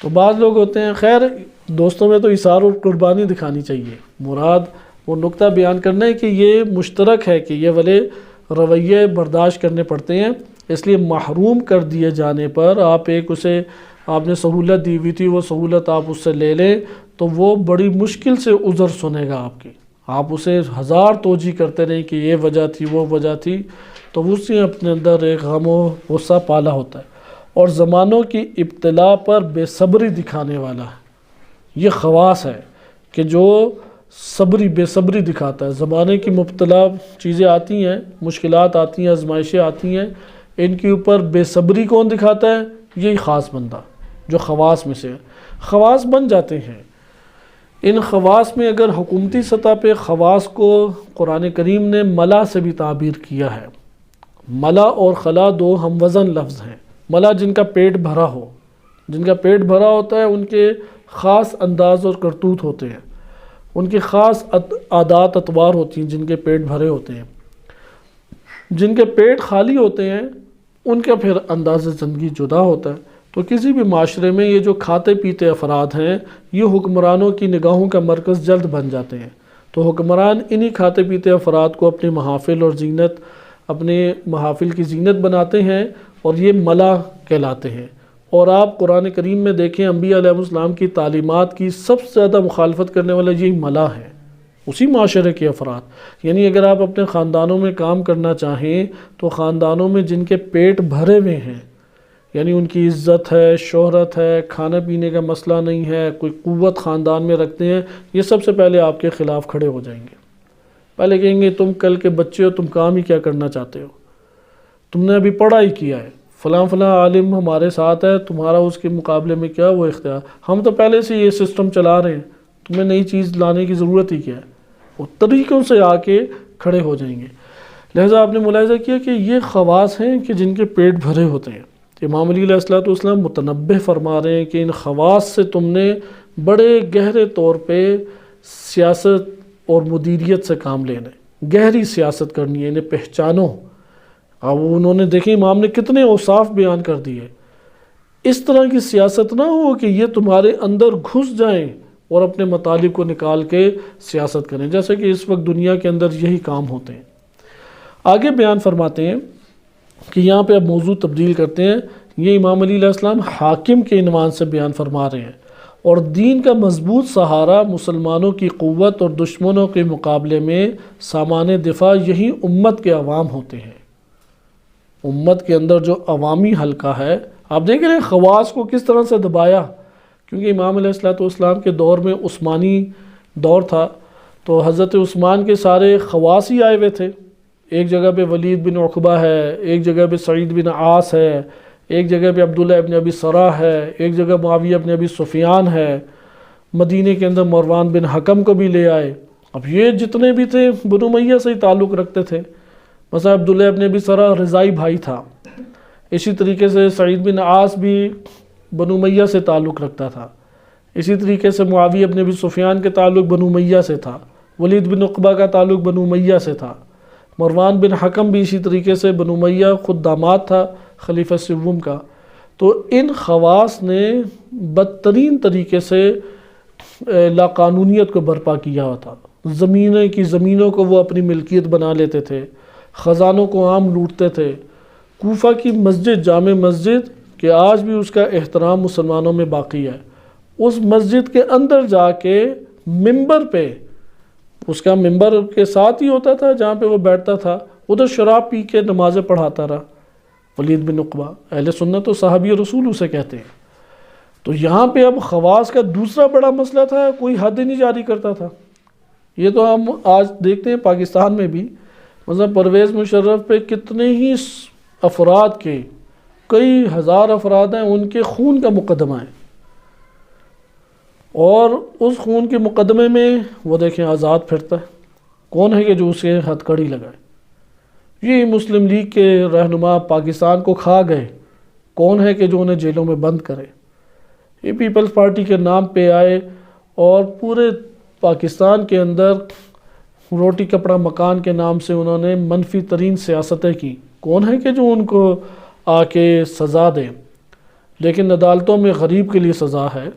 تو بعض لوگ ہوتے ہیں، خیر دوستوں میں تو اثار اور قربانی دکھانی چاہیے، مراد وہ نقطہ بیان کرنا ہے کہ یہ مشترک ہے کہ یہ والے رویے برداشت کرنے پڑتے ہیں۔ اس لیے محروم کر دیے جانے پر آپ اسے آپ نے سہولت دی ہوئی تھی، وہ سہولت آپ اس سے لے لیں تو وہ بڑی مشکل سے عذر سنے گا آپ کی، آپ اسے ہزار توجیہ کرتے رہیں کہ یہ وجہ تھی وہ وجہ تھی، تو اس سے اپنے اندر ایک غم و غصہ پالا ہوتا ہے۔ اور زمانوں کی ابتلا پر بے صبری دکھانے والا ہے، یہ خواص ہے کہ جو بے صبری دکھاتا ہے۔ زمانے کی مبتلا چیزیں آتی ہیں، مشکلات آتی ہیں، آزمائشیں آتی ہیں، ان کے اوپر بے صبری کون دکھاتا ہے؟ یہی خاص بندہ جو خواص میں سے ہے۔ خواص بن جاتے ہیں، ان خواص میں اگر حکومتی سطح پہ خواص کو قرآن کریم نے ملا سے بھی تعبیر کیا ہے. ملا اور خلا دو ہم وزن لفظ ہیں. ملا جن کا پیٹ بھرا ہو، جن کا پیٹ بھرا ہوتا ہے ان کے خاص انداز اور کرتوت ہوتے ہیں، ان کی خاص عادات اطوار ہوتی ہیں جن کے پیٹ بھرے ہوتے ہیں. جن کے پیٹ خالی ہوتے ہیں ان کا پھر انداز زندگی جدا ہوتا ہے. تو کسی بھی معاشرے میں یہ جو کھاتے پیتے افراد ہیں یہ حکمرانوں کی نگاہوں کا مرکز جلد بن جاتے ہیں. تو حکمران انہی کھاتے پیتے افراد کو اپنے محافل اور زینت، اپنے محافل کی زینت بناتے ہیں اور یہ ملا کہلاتے ہیں. اور آپ قرآن کریم میں دیکھیں انبیاء علیہ السلام کی تعلیمات کی سب سے زیادہ مخالفت کرنے والا یہی ملا ہے، اسی معاشرے کے افراد. یعنی اگر آپ اپنے خاندانوں میں کام کرنا چاہیں تو خاندانوں میں جن کے پیٹ بھرے ہوئے ہیں، یعنی ان کی عزت ہے، شہرت ہے، کھانے پینے کا مسئلہ نہیں ہے، کوئی قوت خاندان میں رکھتے ہیں، یہ سب سے پہلے آپ کے خلاف کھڑے ہو جائیں گے. پہلے کہیں گے تم کل کے بچے ہو، تم کام ہی کیا کرنا چاہتے ہو، تم نے ابھی پڑھا ہی کیا ہے، فلاں فلاں عالم ہمارے ساتھ ہے، تمہارا اس کے مقابلے میں کیا وہ اختیار، ہم تو پہلے سے یہ سسٹم چلا رہے ہیں، تمہیں نئی چیز لانے کی ضرورت ہی کیا ہے. وہ طریقوں سے آ کے کھڑے ہو جائیں گے. لہٰذا آپ نے ملاحظہ کیا کہ یہ خواص ہیں کہ جن کے پیٹ بھرے ہوتے ہیں. امام علی علیہ السلام متنبہ فرما رہے ہیں کہ ان خواص سے تم نے بڑے گہرے طور پہ سیاست اور مدیریت سے کام لینا ہے، گہری سیاست کرنی ہے، انہیں پہچانو. اب انہوں نے دیکھیں امام نے کتنے اوصاف بیان کر دیے. اس طرح کی سیاست نہ ہو کہ یہ تمہارے اندر گھس جائیں اور اپنے مطالب کو نکال کے سیاست کریں، جیسے کہ اس وقت دنیا کے اندر یہی کام ہوتے ہیں. آگے بیان فرماتے ہیں کہ یہاں پہ اب موضوع تبدیل کرتے ہیں. یہ امام علی علیہ السلام حاکم کے عنوان سے بیان فرما رہے ہیں، اور دین کا مضبوط سہارا مسلمانوں کی قوت اور دشمنوں کے مقابلے میں سامان دفاع یہی امت کے عوام ہوتے ہیں. امت کے اندر جو عوامی حلقہ ہے، آپ دیکھ رہے ہیں خواص کو کس طرح سے دبایا، کیونکہ امام علیہ السلام کے دور میں عثمانی دور تھا، تو حضرت عثمان کے سارے خواص ہی آئے ہوئے تھے. ایک جگہ پہ ولید بن عقبہ ہے، ایک جگہ پہ سعید بن عاص ہے، ایک جگہ پہ عبداللہ ابن ابی سرح ہے، ایک جگہ معاویہ ابن ابی سفیان ہے. مدینہ کے اندر مروان بن حکم کو بھی لے آئے. اب یہ جتنے بھی تھے بنو امیہ سے ہی تعلق رکھتے تھے. مثلا عبداللہ ابن ابی سرح رضائی بھائی تھا، اسی طریقے سے سعید بن عاص بھی بنو امیہ سے تعلق رکھتا تھا، اسی طریقے سے معاویہ ابن ابی سفیان کے تعلق بنو امیہ سے تھا، ولید بن عقبہ کا تعلق بنو امیہ سے تھا، مروان بن حکم بھی اسی طریقے سے بنو امیہ خود داماد تھا خلیفہ سوم کا. تو ان خواص نے بدترین طریقے سے لاقانونیت کو برپا کیا ہوا تھا. زمینوں کو وہ اپنی ملکیت بنا لیتے تھے، خزانوں کو عام لوٹتے تھے. کوفہ کی مسجد، جامع مسجد کہ آج بھی اس کا احترام مسلمانوں میں باقی ہے، اس مسجد کے اندر جا کے ممبر پہ، اس کا ممبر کے ساتھ ہی ہوتا تھا جہاں پہ وہ بیٹھتا تھا، ادھر شراب پی کے نمازیں پڑھاتا رہا ولید بن عقبہ. اہل سنت و صحابی رسول اسے کہتے ہیں. تو یہاں پہ اب خواص کا دوسرا بڑا مسئلہ تھا، کوئی حد نہیں جاری کرتا تھا. یہ تو ہم آج دیکھتے ہیں پاکستان میں بھی، مثلا پرویز مشرف پہ کتنے ہی افراد کے، کئی ہزار افراد ہیں، ان کے خون کا مقدمہ ہے، اور اس خون کے مقدمے میں وہ دیکھیں آزاد پھرتا ہے. کون ہے کہ جو اسے ہتھ کڑی لگائے؟ یہ مسلم لیگ کے رہنما پاکستان کو کھا گئے، کون ہے کہ جو انہیں جیلوں میں بند کرے؟ یہ پیپلز پارٹی کے نام پہ آئے اور پورے پاکستان کے اندر روٹی کپڑا مکان کے نام سے انہوں نے منفی ترین سیاستیں کی. کون ہے کہ جو ان کو آ کے سزا دیں؟ لیکن عدالتوں میں غریب کے لیے سزا ہے،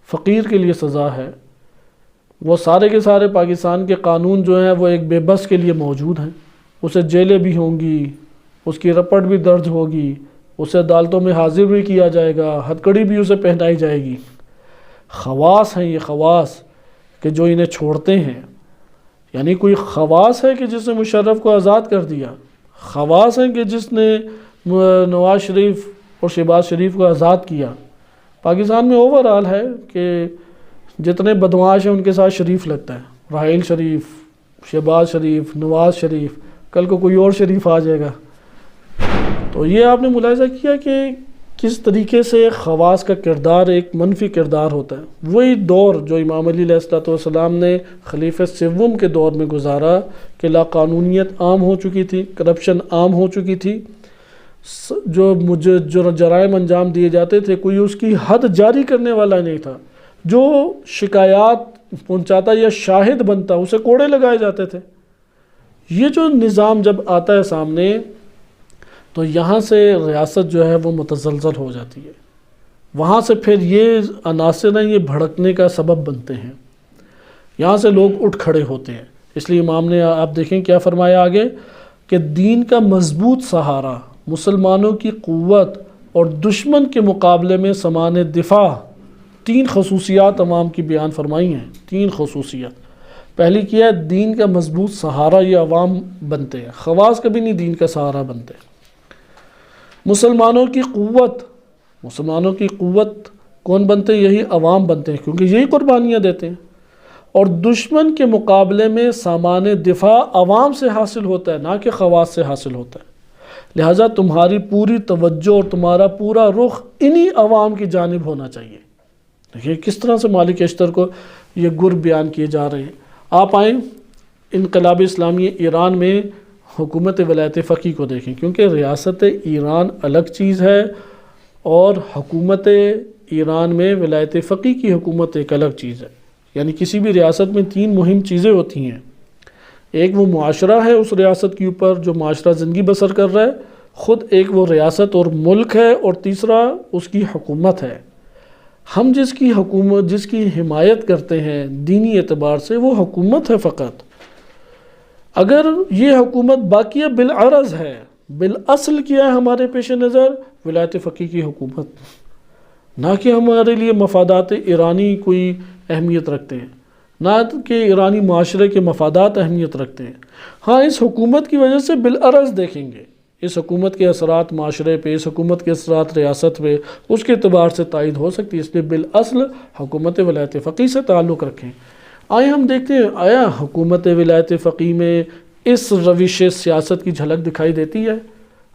فقیر کے لیے سزا ہے. وہ سارے کے سارے پاکستان کے قانون جو ہیں وہ ایک بے بس کے لیے موجود ہیں. اسے جیلیں بھی ہوں گی، اس کی رپٹ بھی درج ہوگی، اسے عدالتوں میں حاضر بھی کیا جائے گا، ہتھکڑی بھی اسے پہنائی جائے گی. خواص ہیں یہ خواص کہ جو انہیں چھوڑتے ہیں. یعنی کوئی خواص ہے کہ جس نے مشرف کو آزاد کر دیا، خواص ہیں کہ جس نے نواز شریف اور شہباز شریف کو آزاد کیا. پاکستان میں اوورآل ہے کہ جتنے بدمعاش ہیں ان کے ساتھ شریف لگتا ہے، راحیل شریف، شہباز شریف، نواز شریف، کل کو کوئی اور شریف آ جائے گا. تو یہ آپ نے ملاحظہ کیا کہ کس طریقے سے خواص کا کردار ایک منفی کردار ہوتا ہے۔ وہی دور جو امام علی علیہ السلام نے خلیفہ سوم کے دور میں گزارا کہ لا قانونیت عام ہو چکی تھی، کرپشن عام ہو چکی تھی، جو جرائم انجام دیے جاتے تھے کوئی اس کی حد جاری کرنے والا نہیں تھا، جو شکایات پہنچاتا یا شاہد بنتا اسے کوڑے لگائے جاتے تھے۔ یہ جو نظام جب آتا ہے سامنے تو یہاں سے ریاست جو ہے وہ متزلزل ہو جاتی ہے، وہاں سے پھر یہ عناصر ہیں یہ بھڑکنے کا سبب بنتے ہیں، یہاں سے لوگ اٹھ کھڑے ہوتے ہیں۔ اس لیے امام نے آپ دیکھیں کیا فرمایا آگے کہ دین کا مضبوط سہارا، مسلمانوں کی قوت اور دشمن کے مقابلے میں سامان دفاع، 3 خصوصیات عوام کی بیان فرمائی ہیں۔ 3 خصوصیات، پہلی کیا ہے دین کا مضبوط سہارا یہ عوام بنتے ہیں، خواص کبھی نہیں دین کا سہارا بنتے۔ مسلمانوں کی قوت کون بنتے ہیں؟ یہی عوام بنتے ہیں، کیونکہ یہی قربانیاں دیتے ہیں۔ اور دشمن کے مقابلے میں سامان دفاع عوام سے حاصل ہوتا ہے، نہ کہ خواص سے حاصل ہوتا ہے۔ لہٰذا تمہاری پوری توجہ اور تمہارا پورا رخ انہی عوام کی جانب ہونا چاہیے۔ دیکھیے کس طرح سے مالک اشتر کو یہ گر بیان کیے جا رہے ہیں۔ آپ آئیں انقلاب اسلامی ایران میں حکومت ولایت فقیہ کو دیکھیں، کیونکہ ریاست ایران الگ چیز ہے اور حکومت ایران میں ولایت فقیہ کی حکومت ایک الگ چیز ہے۔ یعنی کسی بھی ریاست میں 3 مہم چیزیں ہوتی ہیں، ایک وہ معاشرہ ہے اس ریاست کے اوپر جو معاشرہ زندگی بسر کر رہا ہے خود، ایک وہ ریاست اور ملک ہے، اور تیسرا اس کی حکومت ہے۔ ہم جس کی حمایت کرتے ہیں دینی اعتبار سے وہ حکومت ہے فقط۔ اگر یہ حکومت باقیہ بالعرض ہے، بالاصل کیا ہے ہمارے پیش نظر ولایت فقیہ کی حکومت، نہ کہ ہمارے لیے مفادات ایرانی کوئی اہمیت رکھتے ہیں، نہ کہ ایرانی معاشرے کے مفادات اہمیت رکھتے ہیں۔ ہاں اس حکومت کی وجہ سے بالعرض دیکھیں گے، اس حکومت کے اثرات معاشرے پہ، اس حکومت کے اثرات ریاست پہ اس کے اعتبار سے تائید ہو سکتی ہے، اس لیے بالاصل حکومت ولایت فقیہ سے تعلق رکھیں۔ آئے ہم دیکھتے ہیں آیا حکومت ولایت فقیہ میں اس روش سیاست کی جھلک دکھائی دیتی ہے؟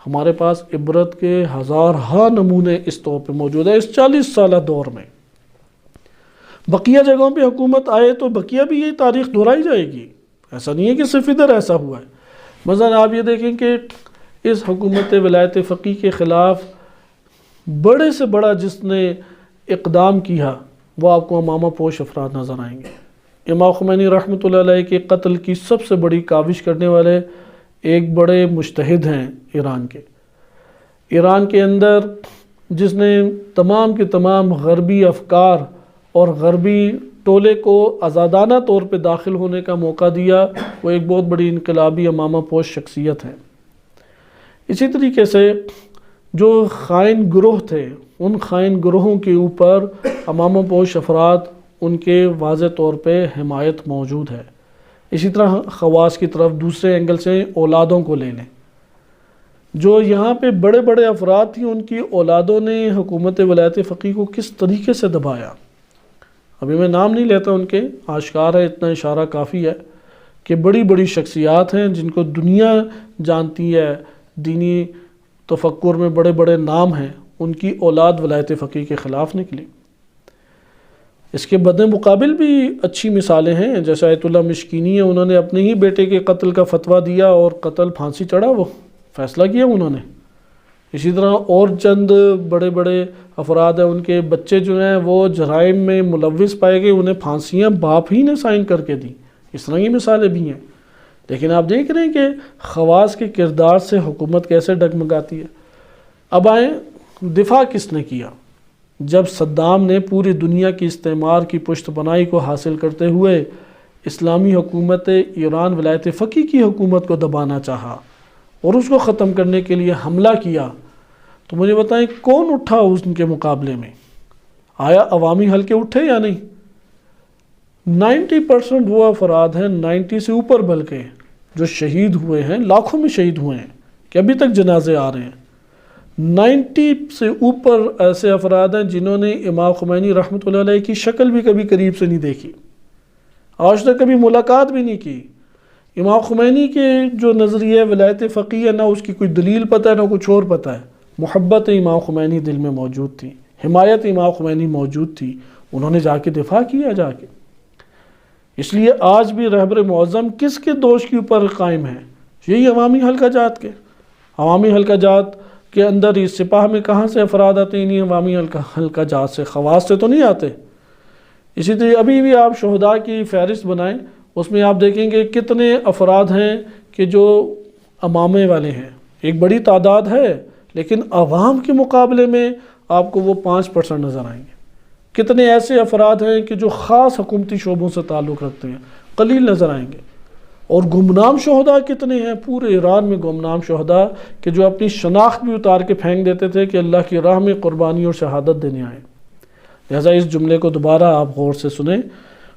ہمارے پاس عبرت کے ہزارہا نمونے اس طور پہ موجود ہے اس 40 سالہ دور میں۔ بقیہ جگہوں پہ حکومت آئے تو بقیہ بھی یہی تاریخ دہرائی جائے گی، ایسا نہیں ہے کہ صرف ادھر ایسا ہوا ہے۔ مثلا آپ یہ دیکھیں کہ اس حکومت ولایت فقیہ کے خلاف بڑے سے بڑا جس نے اقدام کیا وہ آپ کو امامہ پوش افراد نظر آئیں گے۔ امام خمینی رحمۃ اللہ علیہ کے قتل کی سب سے بڑی کاوش کرنے والے ایک بڑے مجتہد ہیں ایران کے اندر، جس نے تمام کے تمام غربی افکار اور غربی ٹولے کو آزادانہ طور پہ داخل ہونے کا موقع دیا، وہ ایک بہت بڑی انقلابی امامہ پوش شخصیت ہے۔ اسی طریقے سے جو خائن گروہ تھے ان خائن گروہوں کے اوپر امامہ پوش افراد ان کے واضح طور پہ حمایت موجود ہے۔ اسی طرح خواص کی طرف دوسرے اینگل سے اولادوں کو لے لیں، جو یہاں پہ بڑے بڑے افراد تھیں ان کی اولادوں نے حکومت ولایت فقیہ کو کس طریقے سے دبایا۔ ابھی میں نام نہیں لیتا ان کے، آشکار ہے، اتنا اشارہ کافی ہے کہ بڑی بڑی شخصیات ہیں جن کو دنیا جانتی ہے، دینی تفکر میں بڑے بڑے نام ہیں، ان کی اولاد ولایت فقیہ کے خلاف نکلی۔ اس کے بدِ مقابل بھی اچھی مثالیں ہیں، جیسے آیت اللہ مشکینی ہے، انہوں نے اپنے ہی بیٹے کے قتل کا فتویٰ دیا اور قتل پھانسی چڑھا، وہ فیصلہ کیا انہوں نے۔ اسی طرح اور چند بڑے بڑے افراد ہیں، ان کے بچے جو ہیں وہ جرائم میں ملوث پائے گئے، انہیں پھانسیاں باپ ہی نے سائن کر کے دیں۔ اس طرح کی مثالیں بھی ہیں۔ لیکن آپ دیکھ رہے ہیں کہ خواص کے کردار سے حکومت کیسے ڈگمگاتی ہے۔ اب آئیں دفاع کس نے کیا؟ جب صدام نے پوری دنیا کی استعمار کی پشت پناہی کو حاصل کرتے ہوئے اسلامی حکومت ایران ولایت فقیہ کی حکومت کو دبانا چاہا اور اس کو ختم کرنے کے لیے حملہ کیا، تو مجھے بتائیں کون اٹھا ان کے مقابلے میں؟ آیا عوامی حلقے اٹھے یا نہیں؟ 90% وہ افراد ہیں، 90 سے اوپر بلکہ، جو شہید ہوئے ہیں، لاکھوں میں شہید ہوئے ہیں کہ ابھی تک جنازے آ رہے ہیں۔ 90 سے اوپر ایسے افراد ہیں جنہوں نے امام خمینی رحمۃ اللہ علیہ کی شکل بھی کبھی قریب سے نہیں دیکھی، آج تک کبھی ملاقات بھی نہیں کی۔ امام خمینی کے جو نظریہ ولایت فقیہ، نہ اس کی کوئی دلیل پتہ ہے نہ کچھ اور پتہ ہے، محبت امام خمینی دل میں موجود تھی، حمایت امام خمینی موجود تھی، انہوں نے جا کے دفاع کیا جا کے۔ اس لیے آج بھی رہبر معظم کس کے دوش کے اوپر قائم ہے؟ یہی عوامی حلقہ جات کے۔ عوامی حلقہ جات کے اندر ہی سپاہ میں کہاں سے افراد آتے ہیں؟ انہیں عوامی حلقہ جات سے، خواص سے تو نہیں آتے۔ اسی طرح ابھی بھی آپ شہداء کی فہرست بنائیں، اس میں آپ دیکھیں گے کتنے افراد ہیں کہ جو امامے والے ہیں، ایک بڑی تعداد ہے، لیکن عوام کے مقابلے میں آپ کو وہ 5% نظر آئیں گے۔ کتنے ایسے افراد ہیں کہ جو خاص حکومتی شعبوں سے تعلق رکھتے ہیں، قلیل نظر آئیں گے۔ اور گمنام شہداء کتنے ہیں پورے ایران میں، گمنام شہداء کہ جو اپنی شناخت بھی اتار کے پھینک دیتے تھے کہ اللہ کی راہ میں قربانی اور شہادت دینے آئے۔ لہذا اس جملے کو دوبارہ آپ غور سے سنیں،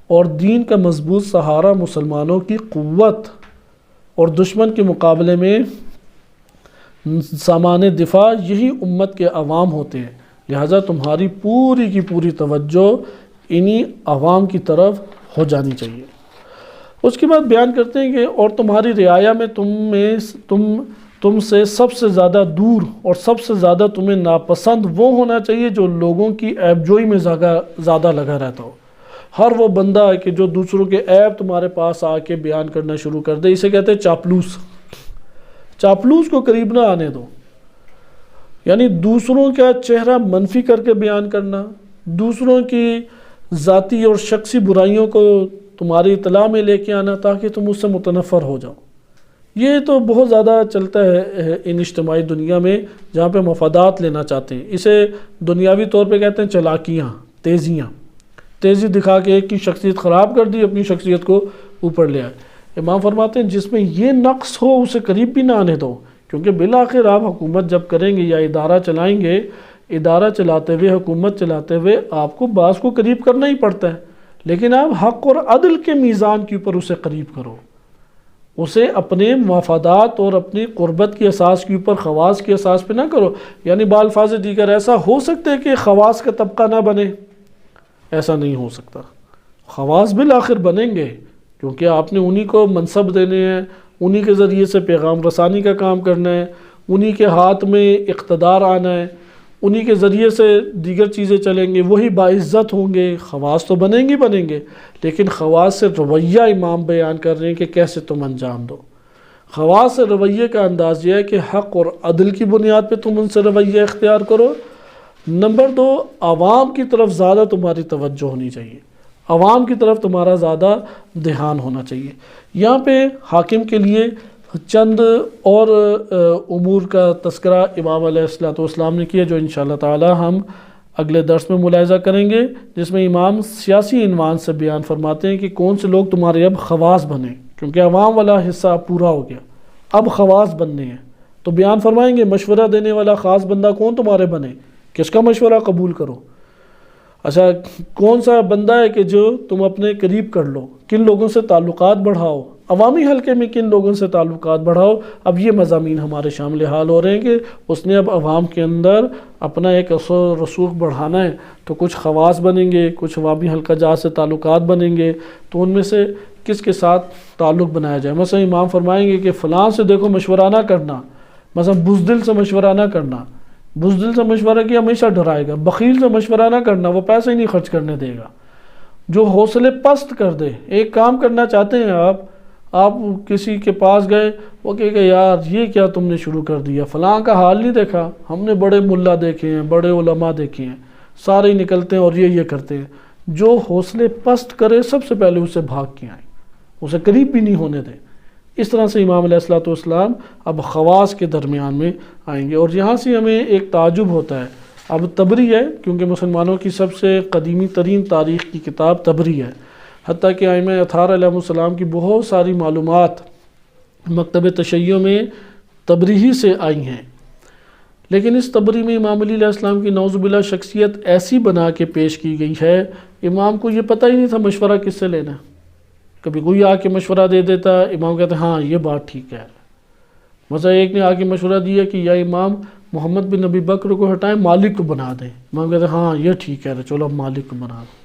اور دین کا مضبوط سہارا مسلمانوں کی قوت اور دشمن کے مقابلے میں سامان دفاع یہی امت کے عوام ہوتے ہیں۔ لہذا تمہاری پوری کی پوری توجہ انہی عوام کی طرف ہو جانی چاہیے۔ اس کے بعد بیان کرتے ہیں کہ اور تمہاری رعایا میں تم سے سب سے زیادہ دور اور سب سے زیادہ تمہیں ناپسند وہ ہونا چاہیے جو لوگوں کی عیب جوئی میں زیادہ لگا رہتا ہو۔ ہر وہ بندہ کہ جو دوسروں کے عیب تمہارے پاس آ کے بیان کرنا شروع کر دے، اسے کہتے ہیں چاپلوس۔ چاپلوس کو قریب نہ آنے دو، یعنی دوسروں کا چہرہ منفی کر کے بیان کرنا، دوسروں کی ذاتی اور شخصی برائیوں کو تمہاری اطلاع میں لے کے آنا تاکہ تم اس سے متنفر ہو جاؤ۔ یہ تو بہت زیادہ چلتا ہے ان اجتماعی دنیا میں جہاں پہ مفادات لینا چاہتے ہیں۔ اسے دنیاوی طور پہ کہتے ہیں چلاکیاں، تیزیاں، تیزی دکھا کے ایک کی شخصیت خراب کر دی، اپنی شخصیت کو اوپر لے آئے۔ امام فرماتے ہیں جس میں یہ نقص ہو اسے قریب بھی نہ آنے دو، کیونکہ بالآخر آپ حکومت جب کریں گے یا ادارہ چلائیں گے، ادارہ چلاتے ہوئے، حکومت چلاتے ہوئے آپ کو بعض کو قریب کرنا ہی پڑتا ہے، لیکن آپ حق اور عدل کے میزان کے اوپر اسے قریب کرو، اسے اپنے مفادات اور اپنی قربت کی اساس کے اوپر، خواص کی اساس پہ نہ کرو۔ یعنی بالفاظ دیگر ایسا ہو سکتا ہے کہ خواص کا طبقہ نہ بنے، ایسا نہیں ہو سکتا۔ خواص بالآخر بنیں گے کیونکہ آپ نے انہی کو منصب دینے ہیں، انہی کے ذریعے سے پیغام رسانی کا کام کرنا ہے، انہی کے ہاتھ میں اقتدار آنا ہے، انہی کے ذریعے سے دیگر چیزیں چلیں گے، وہی باعزت ہوں گے۔ خواص تو بنیں گے، لیکن خواص سے رویہ امام بیان کر رہے ہیں کہ کیسے تم انجام دو۔ خواص سے رویے کا انداز یہ ہے کہ حق اور عدل کی بنیاد پہ تم ان سے رویہ اختیار کرو۔ نمبر 2، عوام کی طرف زیادہ تمہاری توجہ ہونی چاہیے، عوام کی طرف تمہارا زیادہ دھیان ہونا چاہیے۔ یہاں پہ حاکم کے لیے چند اور امور کا تذکرہ امام علیہ السلام نے کیا جو انشاءاللہ تعالی ہم اگلے درس میں ملاحظہ کریں گے، جس میں امام سیاسی عنوان سے بیان فرماتے ہیں کہ کون سے لوگ تمہارے اب خواص بنے، کیونکہ عوام والا حصہ پورا ہو گیا، اب خواص بننے ہیں۔ تو بیان فرمائیں گے مشورہ دینے والا خاص بندہ کون تمہارے بنے، کس کا مشورہ قبول کرو۔ اچھا، کون سا بندہ ہے کہ جو تم اپنے قریب کر لو، کن لوگوں سے تعلقات بڑھاؤ، عوامی حلقے میں کن لوگوں سے تعلقات بڑھاؤ۔ اب یہ مضامین ہمارے شامل حال ہو رہے ہیں کہ اس نے اب عوام کے اندر اپنا ایک اثر رسوخ بڑھانا ہے، تو کچھ خواص بنیں گے، کچھ عوامی حلقہ جات سے تعلقات بنیں گے، تو ان میں سے کس کے ساتھ تعلق بنایا جائے۔ مثلا امام فرمائیں گے کہ فلاں سے دیکھو مشورہ نہ کرنا، مثلا بزدل سے مشورہ نہ کرنا، بزدل سے مشورہ کیا ہمیشہ ڈرائے گا۔ بخیل سے مشورہ نہ کرنا، وہ پیسے ہی نہیں خرچ کرنے دے گا۔ جو حوصلے پست کر دے، ایک کام کرنا چاہتے ہیں آپ کسی کے پاس گئے، وہ کہے کہ یار یہ کیا تم نے شروع کر دیا، فلاں کا حال نہیں دیکھا، ہم نے بڑے ملا دیکھے ہیں، بڑے علماء دیکھے ہیں، سارے ہی نکلتے ہیں اور یہ کرتے ہیں۔ جو حوصلے پست کرے سب سے پہلے اسے بھاگ کے آئیں، اسے قریب بھی نہیں ہونے دیں۔ اس طرح سے امام علیہ السلام اب خواص کے درمیان میں آئیں گے، اور یہاں سے ہمیں ایک تعجب ہوتا ہے۔ اب تبری ہے، کیونکہ مسلمانوں کی سب سے قدیمی ترین تاریخ کی کتاب تبری ہے، حتیٰ کہ ائمہ اطہار علیہ السلام کی بہت ساری معلومات مکتب تشیع میں تبری ہی سے آئی ہیں، لیکن اس تبری میں امام علی علیہ السلام کی نعوذ باللہ شخصیت ایسی بنا کے پیش کی گئی ہے، امام کو یہ پتہ ہی نہیں تھا مشورہ کس سے لینا۔ کبھی کوئی آ کے مشورہ دے دیتا، امام کہتے ہیں ہاں یہ بات ٹھیک ہے۔ مثلا ایک نے آ کے مشورہ دیا کہ یا امام محمد بن ابی بکر کو ہٹائیں، مالک کو بنا دیں، امام کہتے ہیں ہاں یہ ٹھیک ہے، چلو اب مالک کو بنا دیں۔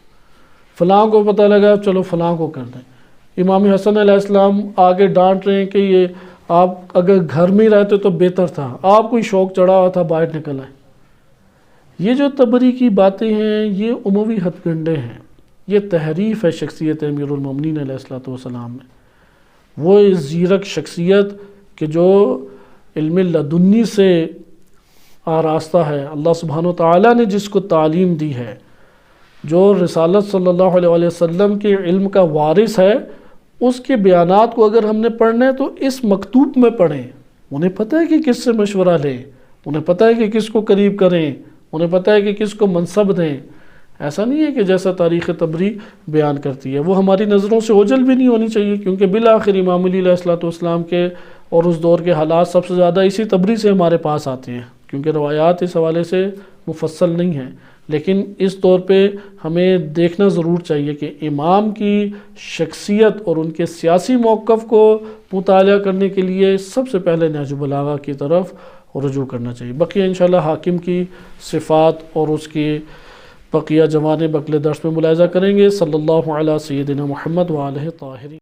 فلاں کو پتہ لگا، چلو فلاں کو کر دیں۔ امام حسن علیہ السلام آگے ڈانٹ رہے ہیں کہ یہ آپ اگر گھر میں ہی رہتے تو بہتر تھا، آپ کوئی شوق چڑھا ہوا تھا باہر نکل آئے۔ یہ جو تبری کی باتیں ہیں یہ عموی ہتھ کنڈے ہیں، یہ تحریف ہے شخصیت امیر المومنین علیہ الصلوۃ والسلام میں۔ وہ زیرک شخصیت کہ جو علم لدنی سے آراستہ ہے، اللہ سبحانہ وتعالیٰ نے جس کو تعلیم دی ہے، جو رسالت صلی اللہ علیہ وسلم کے علم کا وارث ہے، اس کے بیانات کو اگر ہم نے پڑھنا ہے تو اس مکتوب میں پڑھیں۔ انہیں پتہ ہے کہ کس سے مشورہ لیں، انہیں پتہ ہے کہ کس کو قریب کریں، انہیں پتہ ہے کہ کس کو منصب دیں۔ ایسا نہیں ہے کہ جیسا تاریخ تبری بیان کرتی ہے، وہ ہماری نظروں سے اوجھل بھی نہیں ہونی چاہیے، کیونکہ بالآخر امام علی علیہ الصلوۃ والسلام کے اور اس دور کے حالات سب سے زیادہ اسی تبری سے ہمارے پاس آتے ہیں، کیونکہ روایات اس حوالے سے مفصل نہیں ہیں۔ لیکن اس طور پہ ہمیں دیکھنا ضرور چاہیے کہ امام کی شخصیت اور ان کے سیاسی موقف کو مطالعہ کرنے کے لیے سب سے پہلے نہج البلاغہ کی طرف رجوع کرنا چاہیے۔ بقیہ انشاءاللہ حاکم کی صفات اور اس کی بقیہ جوانب اگلے درس میں ملاحظہ کریں گے۔ صلی اللہ علیہ سیدنا محمد وآلہ طاہرین۔